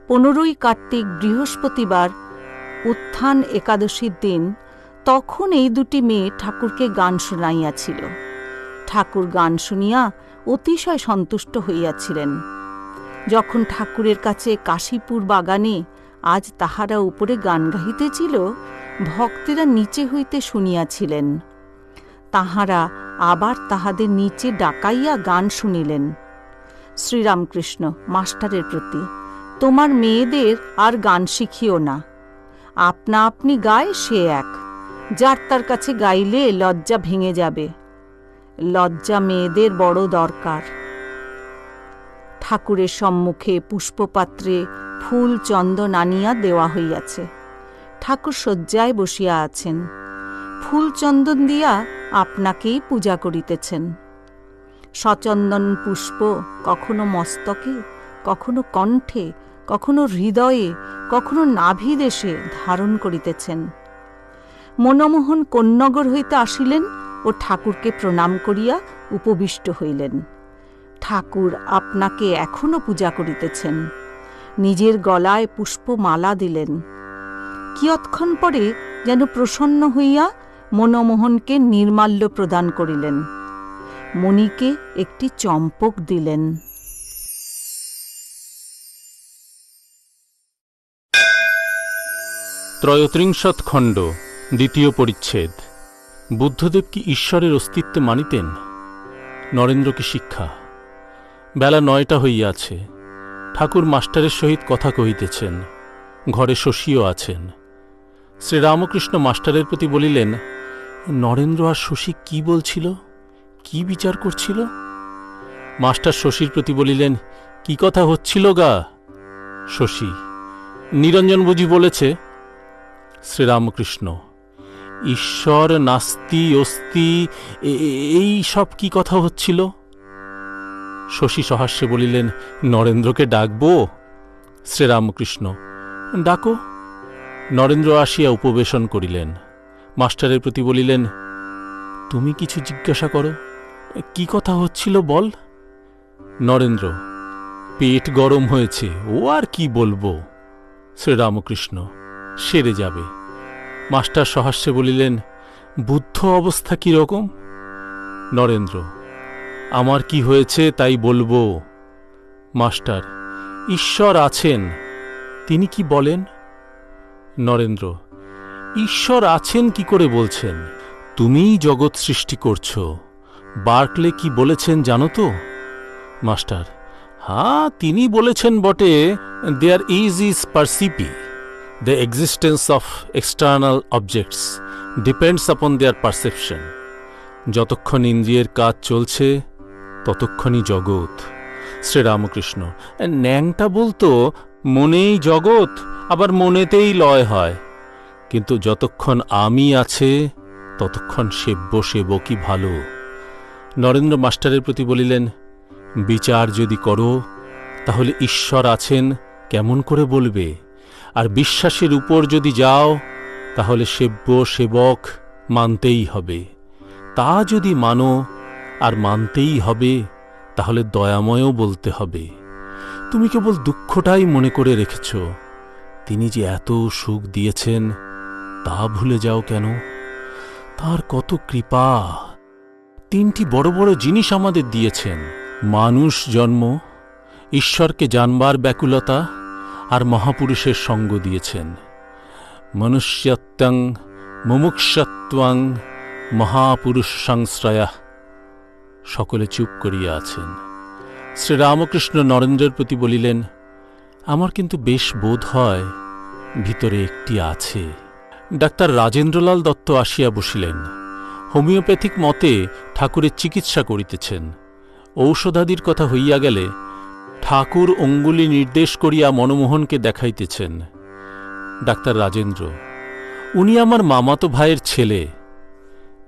15ই কার্তিক বৃহস্পতিবার, উত্থান একাদশীর দিন, তখন এই 2টি মেয়ে ঠাকুরকে গান শুনাইয়াছিল। ঠাকুর গান শুনিয়া অতিশয় সন্তুষ্ট হইয়াছিলেন। যখন ঠাকুরের কাছে কাশীপুর বাগানে আজ তাহারা উপরে গান গাহিতেছিল, ভক্তেরা নিচে হইতে শুনিয়াছিলেন। তাহারা আবার তাহাদের নিচে ডাকাইয়া গান শুনিলেন। শ্রীরামকৃষ্ণ মাস্টারের প্রতি, তোমার মেয়েদের আর গান শিখিও না। আপনা আপনি গায় সে এক, যার তার কাছে গাইলে লজ্জা ভেঙে যাবে। লজ্জা মেয়েদের বড় দরকার। ঠাকুরের সম্মুখে পুষ্পপাত্রে ফুল চন্দন আনিয়া দেওয়া হইয়াছে। ঠাকুর শয্যায় বসিয়া আছেন। ফুল চন্দন দিয়া আপনাকেই পূজা করিতেছেন। সচন্দন পুষ্প কখনো মস্তকে, কখনো কণ্ঠে, কখনো হৃদয়ে, কখনো নাভিদেশে ধারণ করিতেছেন। মনমোহন কোন্নগর হইতে আসিলেন ও ঠাকুরকে প্রণাম করিয়া উপবিষ্ট হইলেন। ঠাকুর আপনাকে এখনো পূজা করিতেছেন। নিজের গলায় পুষ্পমালা দিলেন। কিয়ৎক্ষণ পরে যেন প্রসন্ন হইয়া মনমোহনকে নির্মাল্য প্রদান করিলেন। মণিকে একটি চম্পক দিলেন। ত্রয়োত্রিংশৎ খণ্ড, দ্বিতীয় পরিচ্ছেদ। বুদ্ধদেব কি ঈশ্বরের অস্তিত্ব মানিতেন? নরেন্দ্রকে শিক্ষা। বেলা 9টা হইয়াছে। ঠাকুর মাস্টারের সহিত কথা কহিতেছেন। ঘরে শশীও আছেন। শ্রীরামকৃষ্ণ মাস্টারের প্রতি বলিলেন, নরেন্দ্র আর শশী কি বলছিল, কি বিচার করছিল? মাস্টার শশীর প্রতি বলিলেন, কি কথা হচ্ছিল গা? শশী, নিরঞ্জন বুঝি বলেছে। শ্রীরামকৃষ্ণ, ঈশ্বর নাস্তি অস্তি এই সব কি কথা হচ্ছিল? শশী সহাস্যে বলিলেন, নরেন্দ্রকে ডাকবো? শ্রীরামকৃষ্ণ, ডাকো। নরেন্দ্র আসিয়া উপবেশন করিলেন। মাস্টারের প্রতি বলিলেন, তুমি কিছু জিজ্ঞাসা করো, কি কথা হচ্ছিল বল। নরেন্দ্র, পেট গরম হয়েছে, ও আর কি বলবো। শ্রীরামকৃষ্ণ, সেরে যাবে। মাস্টার সহাস্যে বলিলেন, বুদ্ধ অবস্থা কি রকম? নরেন্দ্র, আমার কি হয়েছে তাই বলবো। মাস্টার, ঈশ্বর আছেন, তিনি কি বলেন? নরেন্দ্র, ঈশ্বর আছেন কি করে বলছেন? তুমিই জগৎ সৃষ্টি করছ। বার্কলে কি বলেছেন জানো তো? মাস্টার, হ্যাঁ, তিনি বলেছেন বটে, there is percipi, the existence of external objects depends upon their perception. যতক্ষণ ইন্দ্রিয়ের কাজ চলছে ততক্ষণই জগৎ। শ্রীরামকৃষ্ণ, ন্যাংটা বলতো মনেই জগৎ, আবার মনেতেই লয় হয়, কিন্তু যতক্ষণ আমি আছে ততক্ষণ সেব্য সেবকই ভালো। নরেন্দ্র মাস্টারের প্রতি বলিলেন, বিচার যদি করো তাহলে ঈশ্বর আছেন কেমন করে বলবে? আর বিশ্বাসের উপর যদি যাও তাহলে সেব্য সেবক মানতেই হবে। তা যদি মানো আর মানতেই হবে, তাহলে দয়াময়ও বলতে হবে। তুমি কেবল দুঃখটাই মনে করে রেখেছ। তিনি যে এত সুখ দিয়েছেন তা ভুলে যাও কেন? তার কত কৃপা! 3টি বড় বড় জিনিস আমাদের দিয়েছেন, মানুষ জন্ম, ঈশ্বরকে জানবার ব্যাকুলতা, আর মহাপুরুষের সঙ্গ দিয়েছেন। মনুষ্যত্বং মুমুক্ষত্বং মহাপুরুষ সংশ্রয়া। সকলে চুপ করিয়া আছেন। শ্রীরামকৃষ্ণ নরেন্দ্রের প্রতি বলিলেন, আমার কিন্তু বেশ বোধ হয় ভিতরে একটি আছে। ডাক্তার রাজেন্দ্রলাল দত্ত আসিয়া বসিলেন। হোমিওপ্যাথিক মতে ঠাকুরের চিকিৎসা করিতেছেন। ঔষধাদির কথা হইয়া গেলে ঠাকুর অঙ্গুলি নির্দেশ করিয়া মনমোহনকে দেখাইতেছেন। ডাক্তার রাজেন্দ্র, উনি আমার মামাতো ভাইয়ের ছেলে।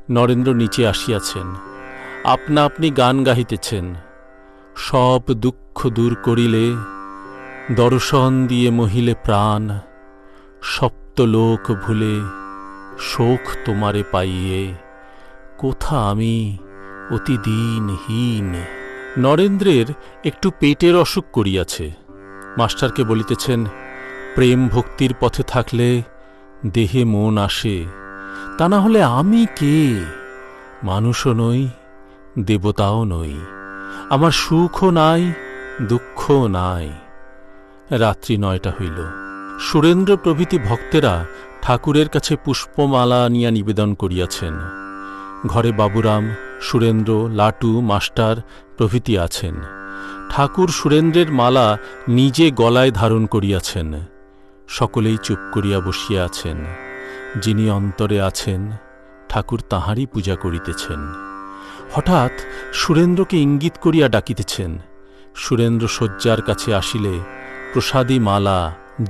নরেন্দ্র নিচে আসিয়াছেন। আপনা আপনি গান গাহিতেছেন। সব দুঃখ দূর করিলে, দর্শন দিয়ে মহিলে প্রাণ, সপ্তলোক ভুলে শোক তোমারে পাইয়ে, কোথা আমি অতি দিনহীন। নরেন্দ্রের একটু পেটের অসুখ করিয়াছে। মাস্টারকে বলিতেছেন, প্রেম ভক্তির পথে থাকলে দেহে মন আসে, তা না হলে আমি কে? মানুষও নই, দেবতাও নই, আমার সুখও নাই, দুঃখও নাই। রাত্রি 9টা হইল। সুরেন্দ্র প্রভৃতি ভক্তেরা ঠাকুরের কাছে পুষ্পমালা আনিয়া নিবেদন করিয়াছেন। ঘরে বাবুরাম, সুরেন্দ্র, লাটু, মাস্টার প্রভৃতি আছেন। ঠাকুর সুরেন্দ্রের মালা নিজে গলায় ধারণ করিয়াছেন। সকলেই চুপ করিয়া বসিয়া আছেন। যিনি অন্তরে আছেন ঠাকুর তাঁহারই পূজা করিতেছেন। হঠাৎ সুরেন্দ্রকে ইঙ্গিত করিয়া ডাকিতেছেন। সুরেন্দ্র শয্যার কাছে আসিলে প্রসাদী মালা,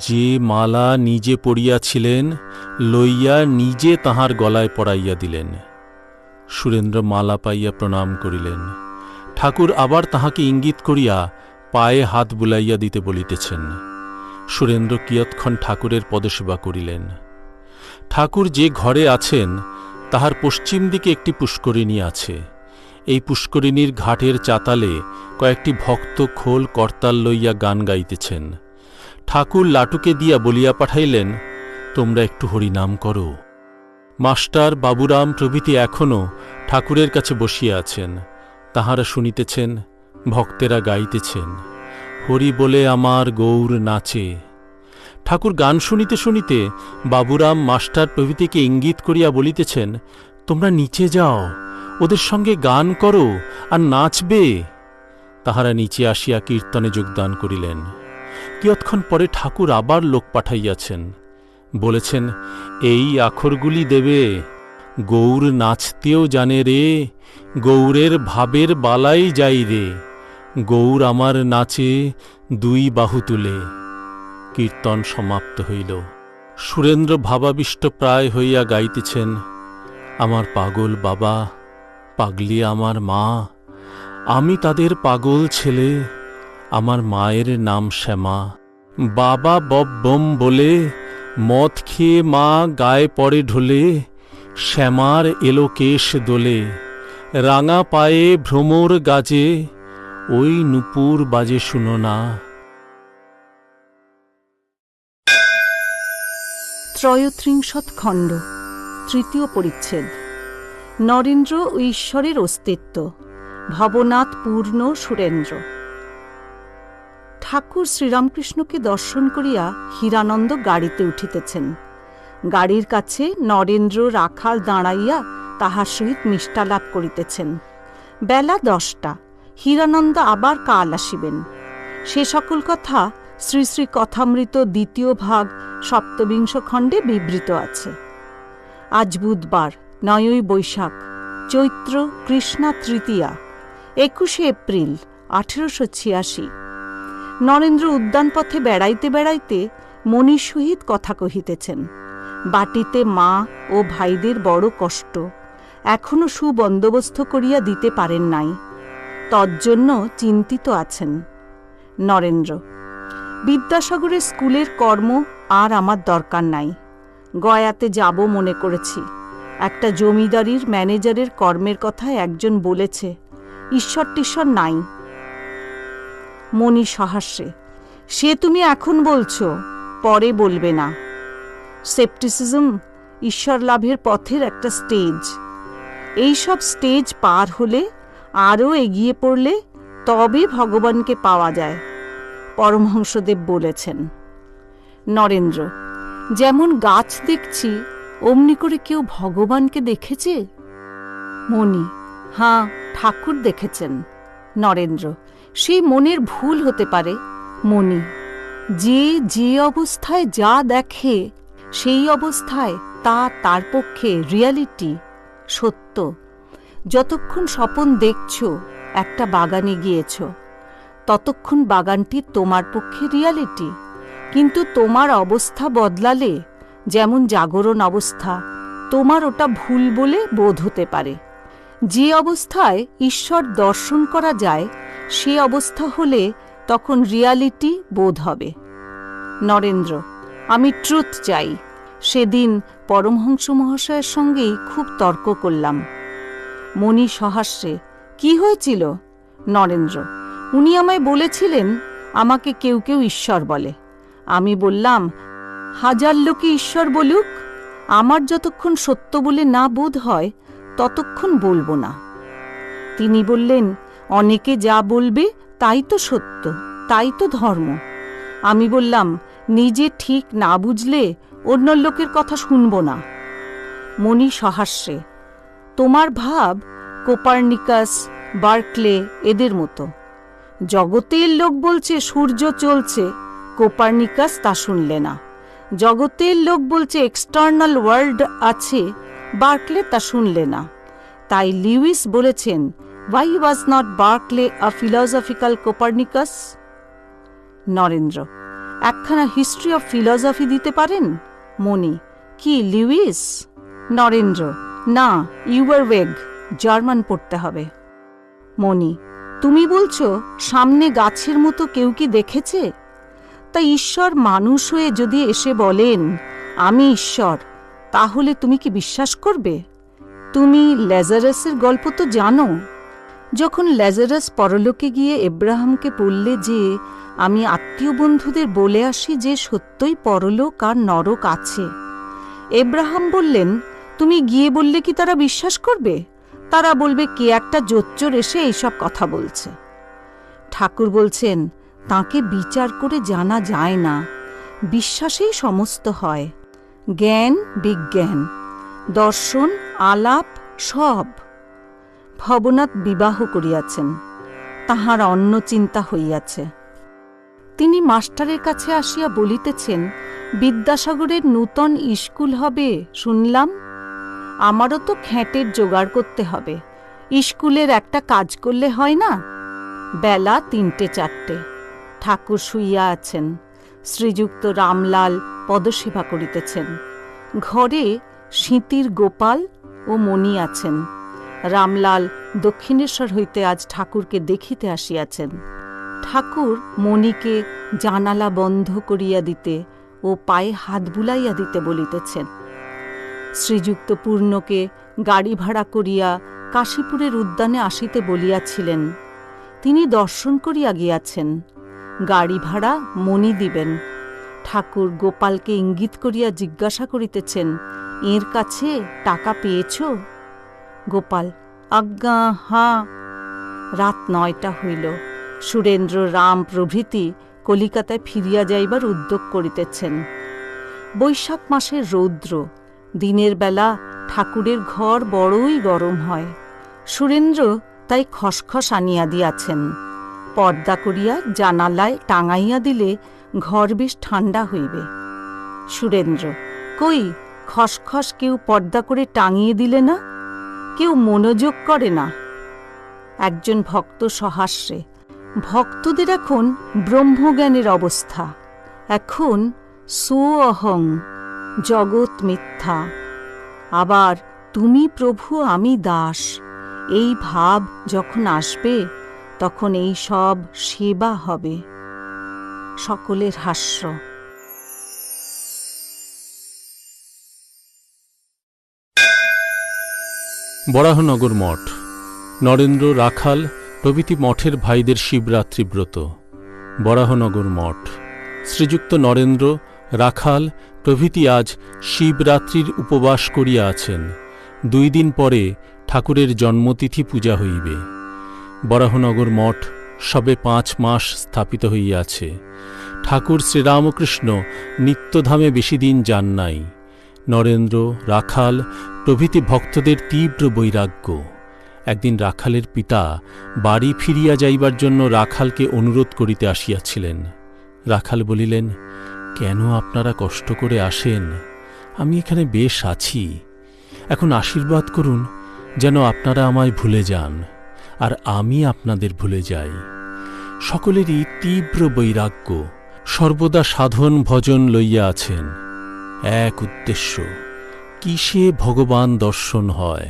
যে মালা নিজে পরিয়াছিলেন, লইয়া নিজে তাহার গলায় পরাইয়া দিলেন। সুরেন্দ্র মালা পাইয়া প্রণাম করিলেন। ঠাকুর আবার তাহাকে ইঙ্গিত করিয়া পায়ে হাত বুলাইয়া দিতে বলিতেছেন। সুরেন্দ্র কিয়ৎক্ষণ ঠাকুরের পদসেবা করিলেন। ঠাকুর যে ঘরে আছেন তাহার পশ্চিম দিকে একটি পুষ্করিণী আছে। এই পুষ্করিণীর ঘাটের চাতালে কয়েকটি ভক্ত খোল করতাল লইয়া গান গাইতেছেন। ঠাকুর লাটুকে দিয়া বলিয়া পাঠাইলেন, তোমরা একটু হরিনাম করো। মাস্টার, বাবুরাম প্রভৃতি এখনও ঠাকুরের কাছে বসিয়া আছেন। তাহারা শুনিতেছেন, ভক্তেরা গাইতেছেন, হরি বলে আমার গৌর নাচে। ঠাকুর গান শুনিতে শুনিতে বাবুরাম, মাস্টার প্রভৃতিকে ইঙ্গিত করিয়া বলিতেছেন, তোমরা নিচে যাও, ওদের সঙ্গে গান করো আর নাচবে। তাহারা নিচে আসিয়া কীর্তনে যোগদান করিলেন। কিয়ৎক্ষণ পরে ঠাকুর আবার লোক পাঠাইয়াছেন, বলেছেন, এই আখরগুলি দেবে, গৌর নাচতেও জানে রে, গৌরের ভাবের বালাই যাই রে, গৌর আমার নাচে দুই বাহু তুলে। কীর্তন সমাপ্ত হইল। সুরেন্দ্র ভাবাবিষ্ট প্রায় হইয়া গাইতেছেন, আমার পাগল বাবা, পাগলি আমার মা, আমি তাদের পাগল ছেলে, আমার মায়ের নাম শ্যামা। বাবা বম বলে মদ খেয়ে মা গায়ে পড়ে ঢোলে, শ্যামার এলো কেশ দোলে, রাঙা পায়ে ভ্রমর গাজে, ওই নুপুর বাজে শুনো না। ত্রয়োত্রিংশৎ খণ্ড, তৃতীয় পরিচ্ছেদ। নরেন্দ্র ও ঈশ্বরের অস্তিত্ব। ভবনাথ পূর্ণ সুরেন্দ্র। ঠাকুর শ্রীরামকৃষ্ণকে দর্শন করিয়া হীরানন্দ গাড়িতে উঠিতেছেন। গাড়ির কাছে নরেন্দ্র রাখাল দাঁড়াইয়া তাহার সহিত মিষ্টালাপ করিতেছেন। বেলা 10টা। হীরানন্দ আবার কাল আসিবেন। সে সকল কথা শ্রী শ্রী কথামৃত 2য় ভাগ 27 খণ্ডে বিবৃত আছে। আজ বুধবার, 9ই বৈশাখ, চৈত্র কৃষ্ণা তৃতীয়া, 21শে এপ্রিল 1886। নরেন্দ্র উদ্যানপথে বেড়াইতে বেড়াইতে মণির সহিত কথা কহিতেছেন। বাটিতে মা ও ভাইদের বড় কষ্ট, এখনো সুবন্দোবস্ত করিয়া দিতে পারেন নাই, তজ্জন্য চিন্তিত আছেন। নরেন্দ্র: বিদ্যাসাগরের স্কুলের কর্ম আর আমার দরকার নাই। গয়াতে যাব মনে করেছি। একটা জমিদারির ম্যানেজারের কর্মের কথা একজন বলেছে, ঈশ্বর টিশ্বর নাই। মণি সহাস্যে: সে তুমি এখন বলছো, পরে বলবে না। সেপ্টিসিজম ঈশ্বর লাভের পথের একটা স্টেজ। এইসব স্টেজ পার হলে, আরও এগিয়ে পড়লে তবে ভগবানকে পাওয়া যায়, পরমহংসদেব বলেছেন। নরেন্দ্র: যেমন গাছ দেখছি, অমনি করে কেউ ভগবানকে দেখেছে? মণি: হাঁ, ঠাকুর দেখেছেন। নরেন্দ্র: সেই মনের ভুল হতে পারে। মণি: যে যে অবস্থায় যা দেখে, সেই অবস্থায় তা তার পক্ষে রিয়ালিটি, সত্য। যতক্ষণ স্বপন দেখছ, একটা বাগানে গিয়েছ, ততক্ষণ বাগানটি তোমার পক্ষে রিয়ালিটি। কিন্তু তোমার অবস্থা বদলালে, যেমন জাগরণ অবস্থা, তোমার ওটা ভুল বলে বোধ হতে পারে। যে অবস্থায় ঈশ্বর দর্শন করা যায়, সে অবস্থা হলে তখন রিয়ালিটি বোধ হবে। নরেন্দ্র: আমি ট্রুথ চাই। সেদিন পরমহংস মহাশয়ের সঙ্গেই খুব তর্ক করলাম। মণি সহাস্যে: কি হয়েছিল? নরেন্দ্র: উনি আমায় বলেছিলেন, আমাকে কেউ কেউ ঈশ্বর বলে। আমি বললাম, 1000 লোকে ঈশ্বর বলুক, আমার যতক্ষণ সত্য বলে না বোধ হয়, ততক্ষণ বলবো না। তিনি বললেন, অনেকে যা বলবে তাই তো সত্য, তাই তো ধর্ম। আমি বললাম, নিজে ঠিক না বুঝলে অন্য লোকের কথা শুনব না। মণি সহাস্যে: তোমার ভাব কোপার্নিকাস, বার্কলে এদের মতো। জগতের লোক বলছে সূর্য চলছে, কোপার্নিকাস তা শুনলে না। জগতের লোক বলছে এক্সটার্নাল ওয়ার্ল্ড আছে, বার্কলে তা শুনলে না। তাই লিউইস বলেছেন, why was not Berkeley a philosophical Copernicus? Narendra: একখানা হিস্ট্রি অফ ফিলসফি দিতে পারেন? মণি: কি, লিউইস? নরেন্দ্র: না, ইউয়ারওয়েগ, জার্মান পড়তে হবে। মণি: তুমি বলছো সামনে গাছের মতো কেউ কি দেখেছে? তাই ঈশ্বর মানুষ হয়ে যদি এসে বলেন, আমি ঈশ্বর, তাহলে তুমি কি বিশ্বাস করবে? তুমি ল্যাজারাসের গল্প তো জানো। যখন ল্যাজারাস পরলোকে গিয়ে এব্রাহামকে বললে যে আমি আত্মীয় বন্ধুদের বলে আসি যে সত্যই পরলোক আর নরক আছে, এব্রাহাম বললেন, তুমি গিয়ে বললে কি তারা বিশ্বাস করবে? তারা বলবে কে একটা জোচ্চোর এসে এইসব কথা বলছে। ঠাকুর বলছেন, তাকে বিচার করে জানা যায় না, বিশ্বাসেই সমস্ত হয়। জ্ঞান, বিজ্ঞান, দর্শন, আলাপ সব। ভবনাথ বিবাহ করিয়াছেন, তাহার অন্য চিন্তা হইয়াছে। তিনি মাস্টারের কাছে আসিয়া বলিতেছেন, বিদ্যাসাগরের নূতন স্কুল হবে শুনলাম, আমারও তো খ্যাটের জোগাড় করতে হবে। স্কুলের একটা কাজ করলে হয় না? বেলা 3-4, ঠাকুর শুইয়া আছেন। শ্রীযুক্ত রামলাল পদসেবা করিতেছেন। ঘরে সিঁতির গোপাল ও মণি আছেন। রামলাল দক্ষিণেশ্বর হইতে আজ ঠাকুরকে দেখিতে আসিয়াছেন। ঠাকুর মণিকে জানালা বন্ধ করিয়া দিতে ও পায়ে হাত বুলাইয়া দিতে বলিতেছেন। শ্রীযুক্ত পূর্ণকে গাড়ি ভাড়া করিয়া কাশীপুরের উদ্যানে আসিতে বলিয়াছিলেন। তিনি দর্শন করিয়া গিয়াছেন। গাড়ি ভাড়া মণি দিবেন। ঠাকুর গোপালকে ইঙ্গিত করিয়া জিজ্ঞাসা করিতেছেন, এর কাছে টাকা পেয়েছ? গোপাল, আজ্ঞা হাঁ। রাত 9টা হইল। সুরেন্দ্র, রাম প্রভৃতি কলিকাতায় ফিরিয়া যাইবার উদ্যোগ করিতেছেন। বৈশাখ মাসের রৌদ্র। দিনের বেলা ঠাকুরের ঘর বড়ই গরম হয়। সুরেন্দ্র তাই খসখস আনিয়া দিয়াছেন। পর্দা করিয়া জানালায় টাঙাইয়া দিলে ঘর বেশ ঠান্ডা হইবে। সুরেন্দ্র, কই খসখস কেউ পর্দা করে টাঙিয়ে দিলে না? কেউ মনোযোগ করে না। একজন ভক্ত সহাস্যে, ভক্তদের এখন ব্রহ্মজ্ঞানের অবস্থা। এখন সো অহং, জগৎ মিথ্যা। আবার তুমি প্রভু আমি দাস, এই ভাব যখন আসবে তখন এই সব সেবা হবে। সকলের হাস্য। বরাহনগর মঠ। নরেন্দ্র, রাখাল প্রভৃতি মঠের ভাইদের শিবরাত্রি ব্রত। বরাহনগর মঠ। শ্রীযুক্ত নরেন্দ্র, রাখাল প্রভৃতি আজ শিবরাত্রির উপবাস করিয়া আছেন। 2 দিন পরে ঠাকুরের জন্মতিথি পূজা হইবে। বরাহনগর মঠ সবে 5 মাস স্থাপিত হইয়াছে। ঠাকুর শ্রীরামকৃষ্ণ নিত্যধামে বেশি দিন যান নাই। নরেন্দ্র, রাখাল প্রভৃতি ভক্তদের তীব্র বৈরাগ্য। একদিন রাখালের পিতা বাড়ি ফিরিয়া যাইবার জন্য রাখালকে অনুরোধ করিতে আসিয়াছিলেন। রাখাল বলিলেন, কেন আপনারা কষ্ট করে আসেন? আমি এখানে বেশ আছি। এখন আশীর্বাদ করুন যেন আপনারা আমায় ভুলে যান আর আমি আপনাদের ভুলে যাই। সকলেরই তীব্র বৈরাগ্য, সর্বদা সাধন ভজন লইয়া আছেন। এক উদ্দেশ্য, কিসে ভগবান দর্শন হয়।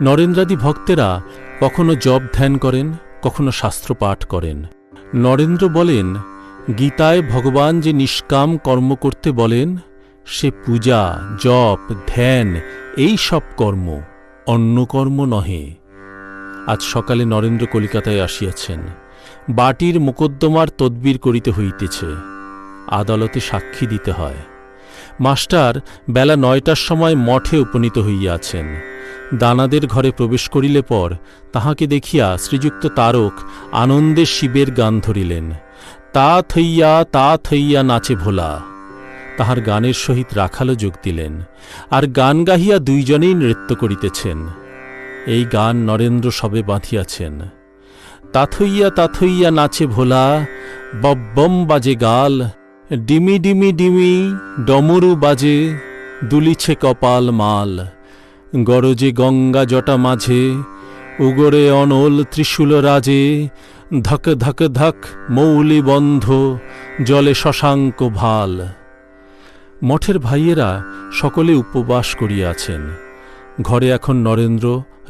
নরেন্দ্রাদি ভক্তেরা কখনো জপ ধ্যান করেন, কখনো শাস্ত্র পাঠ করেন। নরেন্দ্র বলেন, গীতায় ভগবান যে নিষ্কাম কর্ম করতে বলেন, সে পূজা, জপ, ধ্যান এই সব কর্ম, অন্য কর্ম নহে। আজ সকালে নরেন্দ্র কলিকাতায় আসিয়াছেন। বাটির মোকদ্দমার তদবির করিতে হইতেছে। আদালতে সাক্ষী দিতে হয়। মাস্টার বেলা 9টার সময় মঠে উপনীত হইয়াছেন। দানাদের ঘরে প্রবেশ করিলে পর তাহাকে দেখিয়া শ্রীযুক্ত তারক আনন্দে শিবের গান ধরিলেন। তা থইয়া নাচে ভোলা। তাহার গানের সহিত রাখালও যোগ দিলেন, আর গান গাহিয়া 2 জনেই নৃত্য করিতেছেন। এই গান নরেন্দ্র সবে বাঁধিয়াছেন। তা থইয়া নাচে ভোলা, বব্বম বাজে গাল, ডিমি ডিমি ডিমি ডমরু বাজে, দুলিছে কপাল মাল, গরজে গঙ্গা জটা মাঝে, উগরে অনল ত্রিশূল রাজে, ধক ধক ধক মৌলি বন্ধ, জলে শশাঙ্ক ভাল। মঠের ভাইয়েরা সকলে উপবাস করিয়াছেন। ঘরে এখন নরেন্দ্র,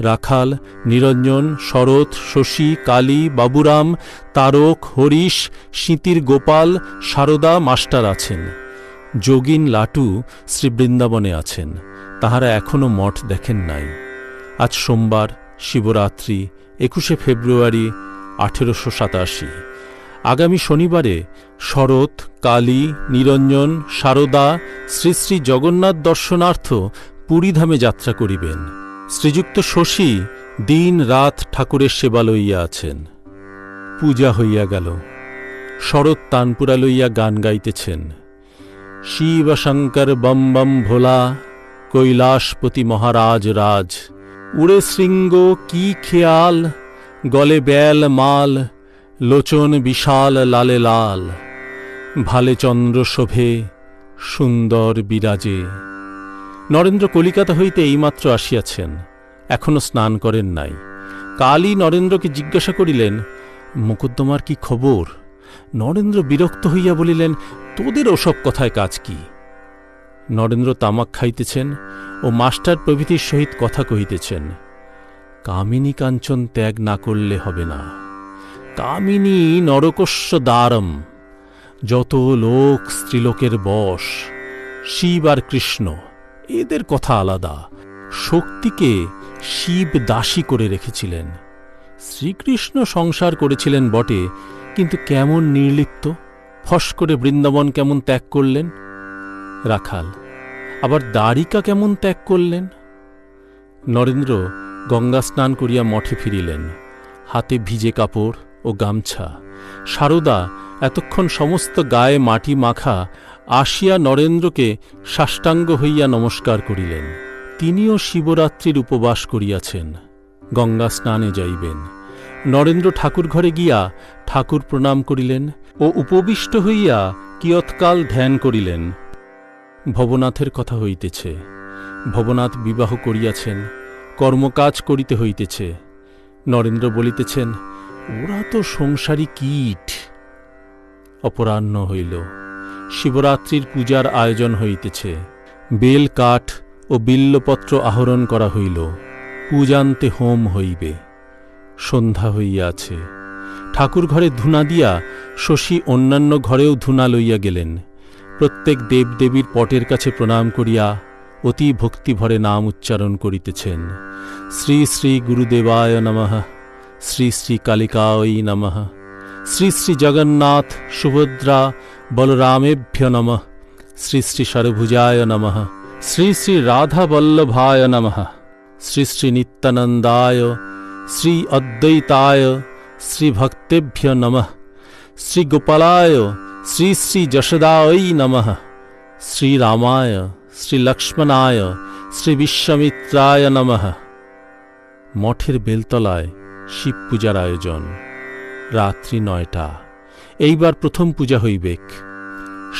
রাখাল, নিরঞ্জন, শরৎ, শশী, কালী, বাবুরাম, তারক, হরিশ, সিঁতির গোপাল, সারদা মাস্টার আছেন। যোগিন, লাটু শ্রীবৃন্দাবনে আছেন। তাহারা এখনও মঠ দেখেন নাই। আজ সোমবার, শিবরাত্রি 21শে ফেব্রুয়ারি 1887। আগামী শনিবারে শরৎ, কালী, নিরঞ্জন, শারদা শ্রী শ্রী জগন্নাথ দর্শনার্থ পুরীধামে যাত্রা করিবেন। শ্রীযুক্ত শশী দিন রাত ঠাকুরের সেবা লইয়া আছেন। পূজা হইয়া গেল। শরৎ তানপুরা লইয়া গান গাইতেছেন। শিব শঙ্কর বম বম ভোলা, কৈলাসপতি মহারাজ রাজ, উড়ে শৃঙ্গ কি খেয়াল, গলে বেল মাল, লোচন বিশাল লালে লাল, ভালে চন্দ্র শোভে সুন্দর বিরাজে। নরেন্দ্র কলিকাতা হইতে এইমাত্র আসিয়াছেন, এখনো স্নান করেন নাই। কালই নরেন্দ্রকে জিজ্ঞাসা করিলেন, মোকদ্দমার কি খবর? নরেন্দ্র বিরক্ত হইয়া বলিলেন, তোদের ওসব কথায় কাজ কি? নরেন্দ্র তামাক খাইতেছেন ও মাস্টার প্রভৃতির সহিত কথা কহিতেছেন। কামিনী কাঞ্চন ত্যাগ না করলে হবে না। কামিনী নরকস্য দ্বারম, যত লোক স্ত্রীলোকের বশ। শিব আর কৃষ্ণ এদের কথা আলাদা। শক্তিকে শিব দাসী করে রেখেছিলেন। শ্রীকৃষ্ণ সংসার করেছিলেন বটে, কিন্তু কেমন নির্লিপ্ত! ফস করে বৃন্দাবন কেমন ত্যাগ করলেন। রাখাল আবার দ্বারিকা কেমন ত্যাগ করলেন। নরেন্দ্র গঙ্গা স্নান করিয়া মঠে ফিরিলেন, হাতে ভিজে কাপড় ও গামছা। শারদা এতক্ষণ সমস্ত গায়ে মাটি মাখা আসিয়া নরেন্দ্রকে সাষ্টাঙ্গ হইয়া নমস্কার করিলেন। তিনিও শিবরাত্রির উপবাস করিয়াছেন, গঙ্গা স্নানে যাইবেন। নরেন্দ্র ঠাকুর ঘরে গিয়া ঠাকুর প্রণাম করিলেন ও উপবিষ্ট হইয়া কিয়ৎকাল ধ্যান করিলেন। ভবনাথের কথা হইতেছে। ভবনাথ বিবাহ করিয়াছেন, কর্মকাজ করিতে হইতেছে। নরেন্দ্র বলিতেছেন, ওরা তো সংসারী কীট। অপরাহ্ন হইল। শিবরাত্রির পূজার আয়োজন হইতেছে। বেল কাঠ ও বিল্লপত্র আহরণ করা হইল। পূজান্তে হোম হইবে। সন্ধ্যা হইয়াছে। ঠাকুর ঘরে ধূনা দিয়া শশী অন্যান্য ঘরেও ধূনা লইয়া গেলেন। প্রত্যেক দেবদেবীর পটের কাছে প্রণাম করিয়া অতি ভক্তিভরে নাম উচ্চারণ করিতেছেন। শ্রী শ্রী গুরুদেবায় নমঃ, শ্রী শ্রী কালিকায় নমঃ, শ্রী শ্রী জগন্নাথ সুভদ্রা বলরামেভ্য নমঃ, শ্রী শ্রী সরভুজায় নমঃ, শ্রী শ্রী রাধা বল্লভায় নমঃ, শ্রী শ্রী নিত্যানন্দায়, শ্রী অদ্বৈতায়, শ্রী ভক্তেভ্য নমঃ, শ্রী গোপালায়, শ্রী শ্রী যশোদায় নমঃ, শ্রী রামায়, শ্রী লক্ষ্মণায়, শ্রী বিশ্বামিত্রায় নমঃ। মঠের বেলতলায় শিব পূজার আয়োজন। রাত্রি 9টা। এইবার প্রথম পূজা হইবেক।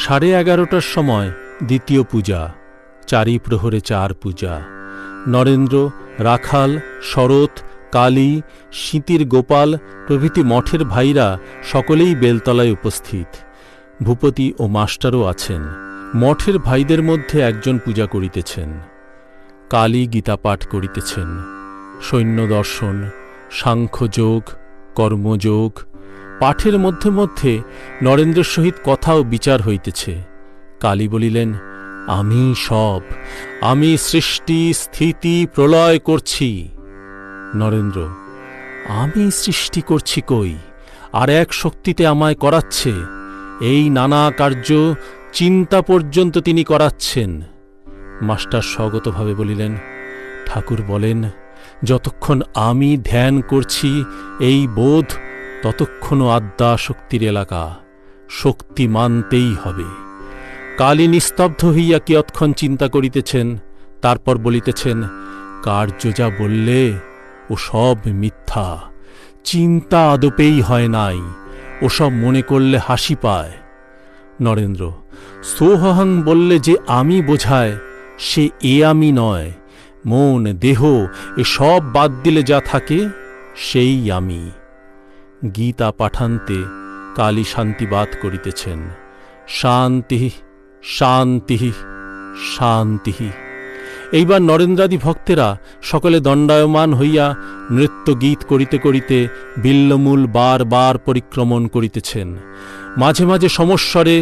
11:30টার সময় দ্বিতীয় পূজা। 4 প্রহরে 4 পূজা। নরেন্দ্র, রাখাল, শরৎ, কালী, শীতির গোপাল প্রভৃতি মঠের ভাইরা সকলেই বেলতলায় উপস্থিত। ভূপতি ও মাস্টারও আছেন। মঠের ভাইদের মধ্যে একজন পূজা করিতেছেন। কালী গীতা পাঠ করিতেছেন। সৈন্য দর্শন, সাংখ্যযোগ, কর্মযোগ পাঠের মধ্যে মধ্যে নরেন্দ্রের সহিত কথা ও বিচার হইতেছে। কালী বলিলেন, আমি সব, আমি সৃষ্টি স্থিতি প্রলয় করছি। নরেন্দ্র, আমি সৃষ্টি করছি কই, আর এক শক্তিতে আমায় করাচ্ছে। এই নানা কার্য চিন্তা পর্যন্ত তিনি করাচ্ছেন। মাস্টার স্বগতভাবে বলিলেন, ঠাকুর বলেন, যতক্ষণ আমি ধ্যান করছি এই বোধ, ততক্ষণও আদ্যা শক্তির এলাকা। শক্তি মানতেই হবে। কালী নিস্তব্ধ হইয়া কিয়ৎক্ষণ চিন্তা করিতেছেন, তারপর বলিতেছেন, কার্য যা বললে ও সব মিথ্যা। চিন্তা আদপেই হয় নাই, ওসব মনে করলে হাসি পায়। নরেন্দ্র, সোহং বললে যে আমি বোঝায়, সে এ আমি নয়। মন দেহ এ সব বাদ দিলে যা থাকে, সেই আমি। গীতা পাঠান্তে কালী শান্তিবাদ করিতেছেন। শান্তি শান্তি শান্তি। এইবার নরেন্দ্রাদি ভক্তেরা সকলে দণ্ডায়মান হইয়া নৃত্য গীত করিতে করিতে বিল্লমূল বার বার পরিক্রমণ করিতেছেন। মাঝে মাঝে সমস্বরে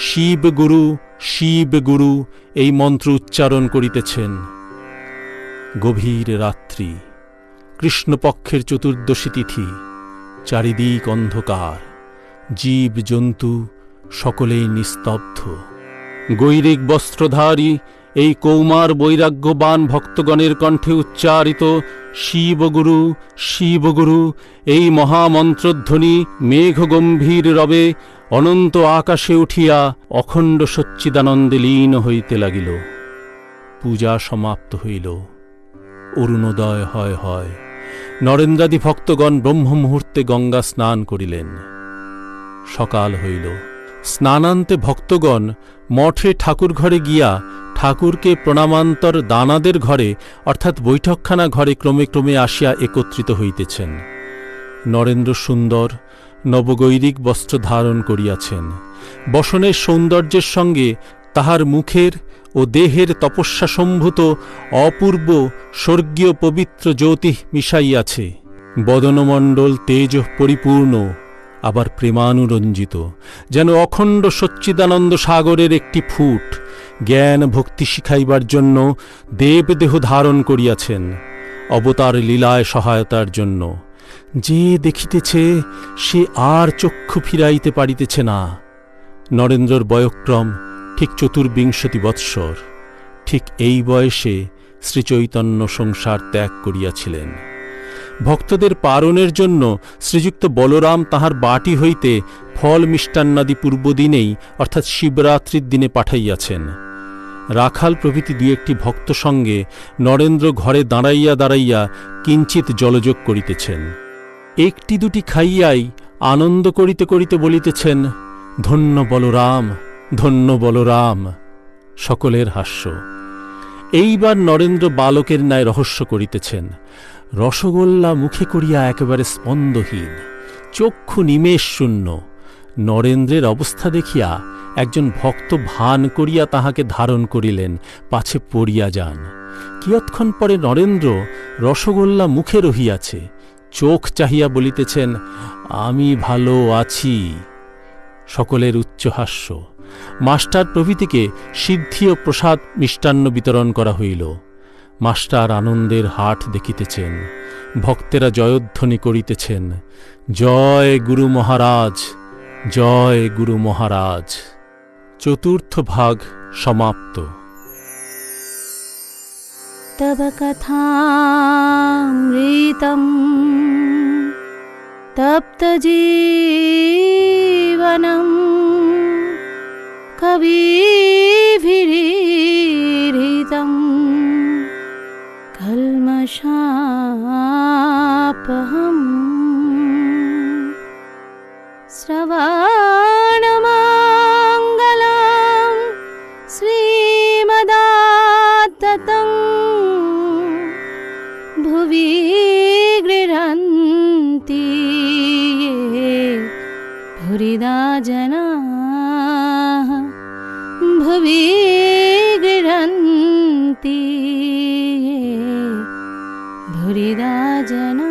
শিব গুরু এই মন্ত্র উচ্চারণ করিতেছেন। গভীর রাত্রি। কৃষ্ণপক্ষের চতুর্দশী তিথি, চারিদিক অন্ধকার, জীব জন্তু সকলেই নিস্তব্ধ। গৈরিক বস্ত্রধারী এই কৌমার বৈরাগ্যবান ভক্তগণের কণ্ঠে উচ্চারিত শিবগুরু শিবগুরু এই মহামন্ত্রধ্বনি মেঘগম্ভীর রবে অনন্ত আকাশে উঠিয়া অখণ্ড সচ্চিদানন্দে লীন হইতে লাগিল। পূজা সমাপ্ত হইল। অরুণোদয় হয় হয়। নরেন্দ্রাদি ভক্তগণ ব্রহ্ম মুহূর্তে গঙ্গা স্নান করিলেন। সকাল হইল। স্নানান্তে ভক্তগণ মঠে ঠাকুর ঘরে গিয়া ঠাকুরকে প্রণামান্তর দানাদের ঘরে অর্থাৎ বৈঠকখানা ঘরে ক্রমে ক্রমে আসিয়া একত্রিত হইতেছেন। নরেন্দ্র সুন্দর নবগৈরিক বস্ত্র ধারণ করিয়াছেন। বসনের সৌন্দর্যের সঙ্গে তাহার মুখের ও দেহের তপস্যা সম্ভূত অপূর্ব স্বর্গীয় পবিত্র জ্যোতি মিশাইয়াছে। বদনমণ্ডল তেজ পরিপূর্ণ, আবার প্রেমানুরঞ্জিত, যেন অখণ্ড সচ্চিদানন্দ সাগরের একটি ফুট। জ্ঞান ভক্তি শিখাইবার জন্য দেবদেহ ধারণ করিয়াছেন, অবতার লীলায় সহায়তার জন্য। যে দেখিতেছে সে আর চক্ষু ফিরাইতে পারিতেছে না। নরেন্দ্রর বয়ঃক্রম ঠিক ২৪ বৎসর। ঠিক এই বয়সে শ্রীচৈতন্য সংসার ত্যাগ করিয়াছিলেন। ভক্তদের পারণের জন্য শ্রীযুক্ত বলরাম তাহার বাটি হইতে ফল মিষ্টান্নাদি পূর্বদিনেই অর্থাৎ শিবরাত্রির দিনে পাঠাইয়াছেন। রাখাল প্রভৃতি দুই একটি ভক্ত সঙ্গে নরেন্দ্র ঘরে দাঁড়াইয়া দাঁড়াইয়া কিঞ্চিৎ জলযোগ করিতেছেন। একটি দুটি খাইয়াই আনন্দ করিতে করিতে বলিতেছেন, ধন্য বলরাম, ধন্য বলরাম। সকলের হাস্য। এইবার নরেন্দ্র বালকের ন্যায় রহস্য করিতেছেন। রসগোল্লা মুখে করিয়া একেবারে স্পন্দহীন, চক্ষু নিমেষ শূন্য। নরেন্দ্রের অবস্থা দেখিয়া একজন ভক্ত ভান করিয়া তাহাকে ধারণ করিলেন, পাছে পড়িয়া যান। কিয়ৎক্ষণ পরে নরেন্দ্র রসগোল্লা মুখে রহিয়াছে, চোখ চাহিয়া বলিতেছেন, আমি ভালো আছি। সকলের উচ্চহাস্য। মাস্টার প্রভৃতিকে সিদ্ধি ও প্রসাদ মিষ্টান্ন বিতরণ করা হইল। মাস্টার আনন্দের হাট দেখিতেছেন। ভক্তেরা জয়ধ্বনি করিতেছেন, জয় গুরু মহারাজ, জয় গুরু মহারাজ। চতুর্থ ভাগ সমাপ্ত। তব কথামৃতম তপ্ত জীবনম কবিভিরীরিতম কল্মষাপহম শ্রবণমঙ্গলম শ্রীমদাততং ভুবি গৃহন্তি ভুরিদা জনাঃ ভুবি গৃহন্তি ভুরিদা জনাঃ।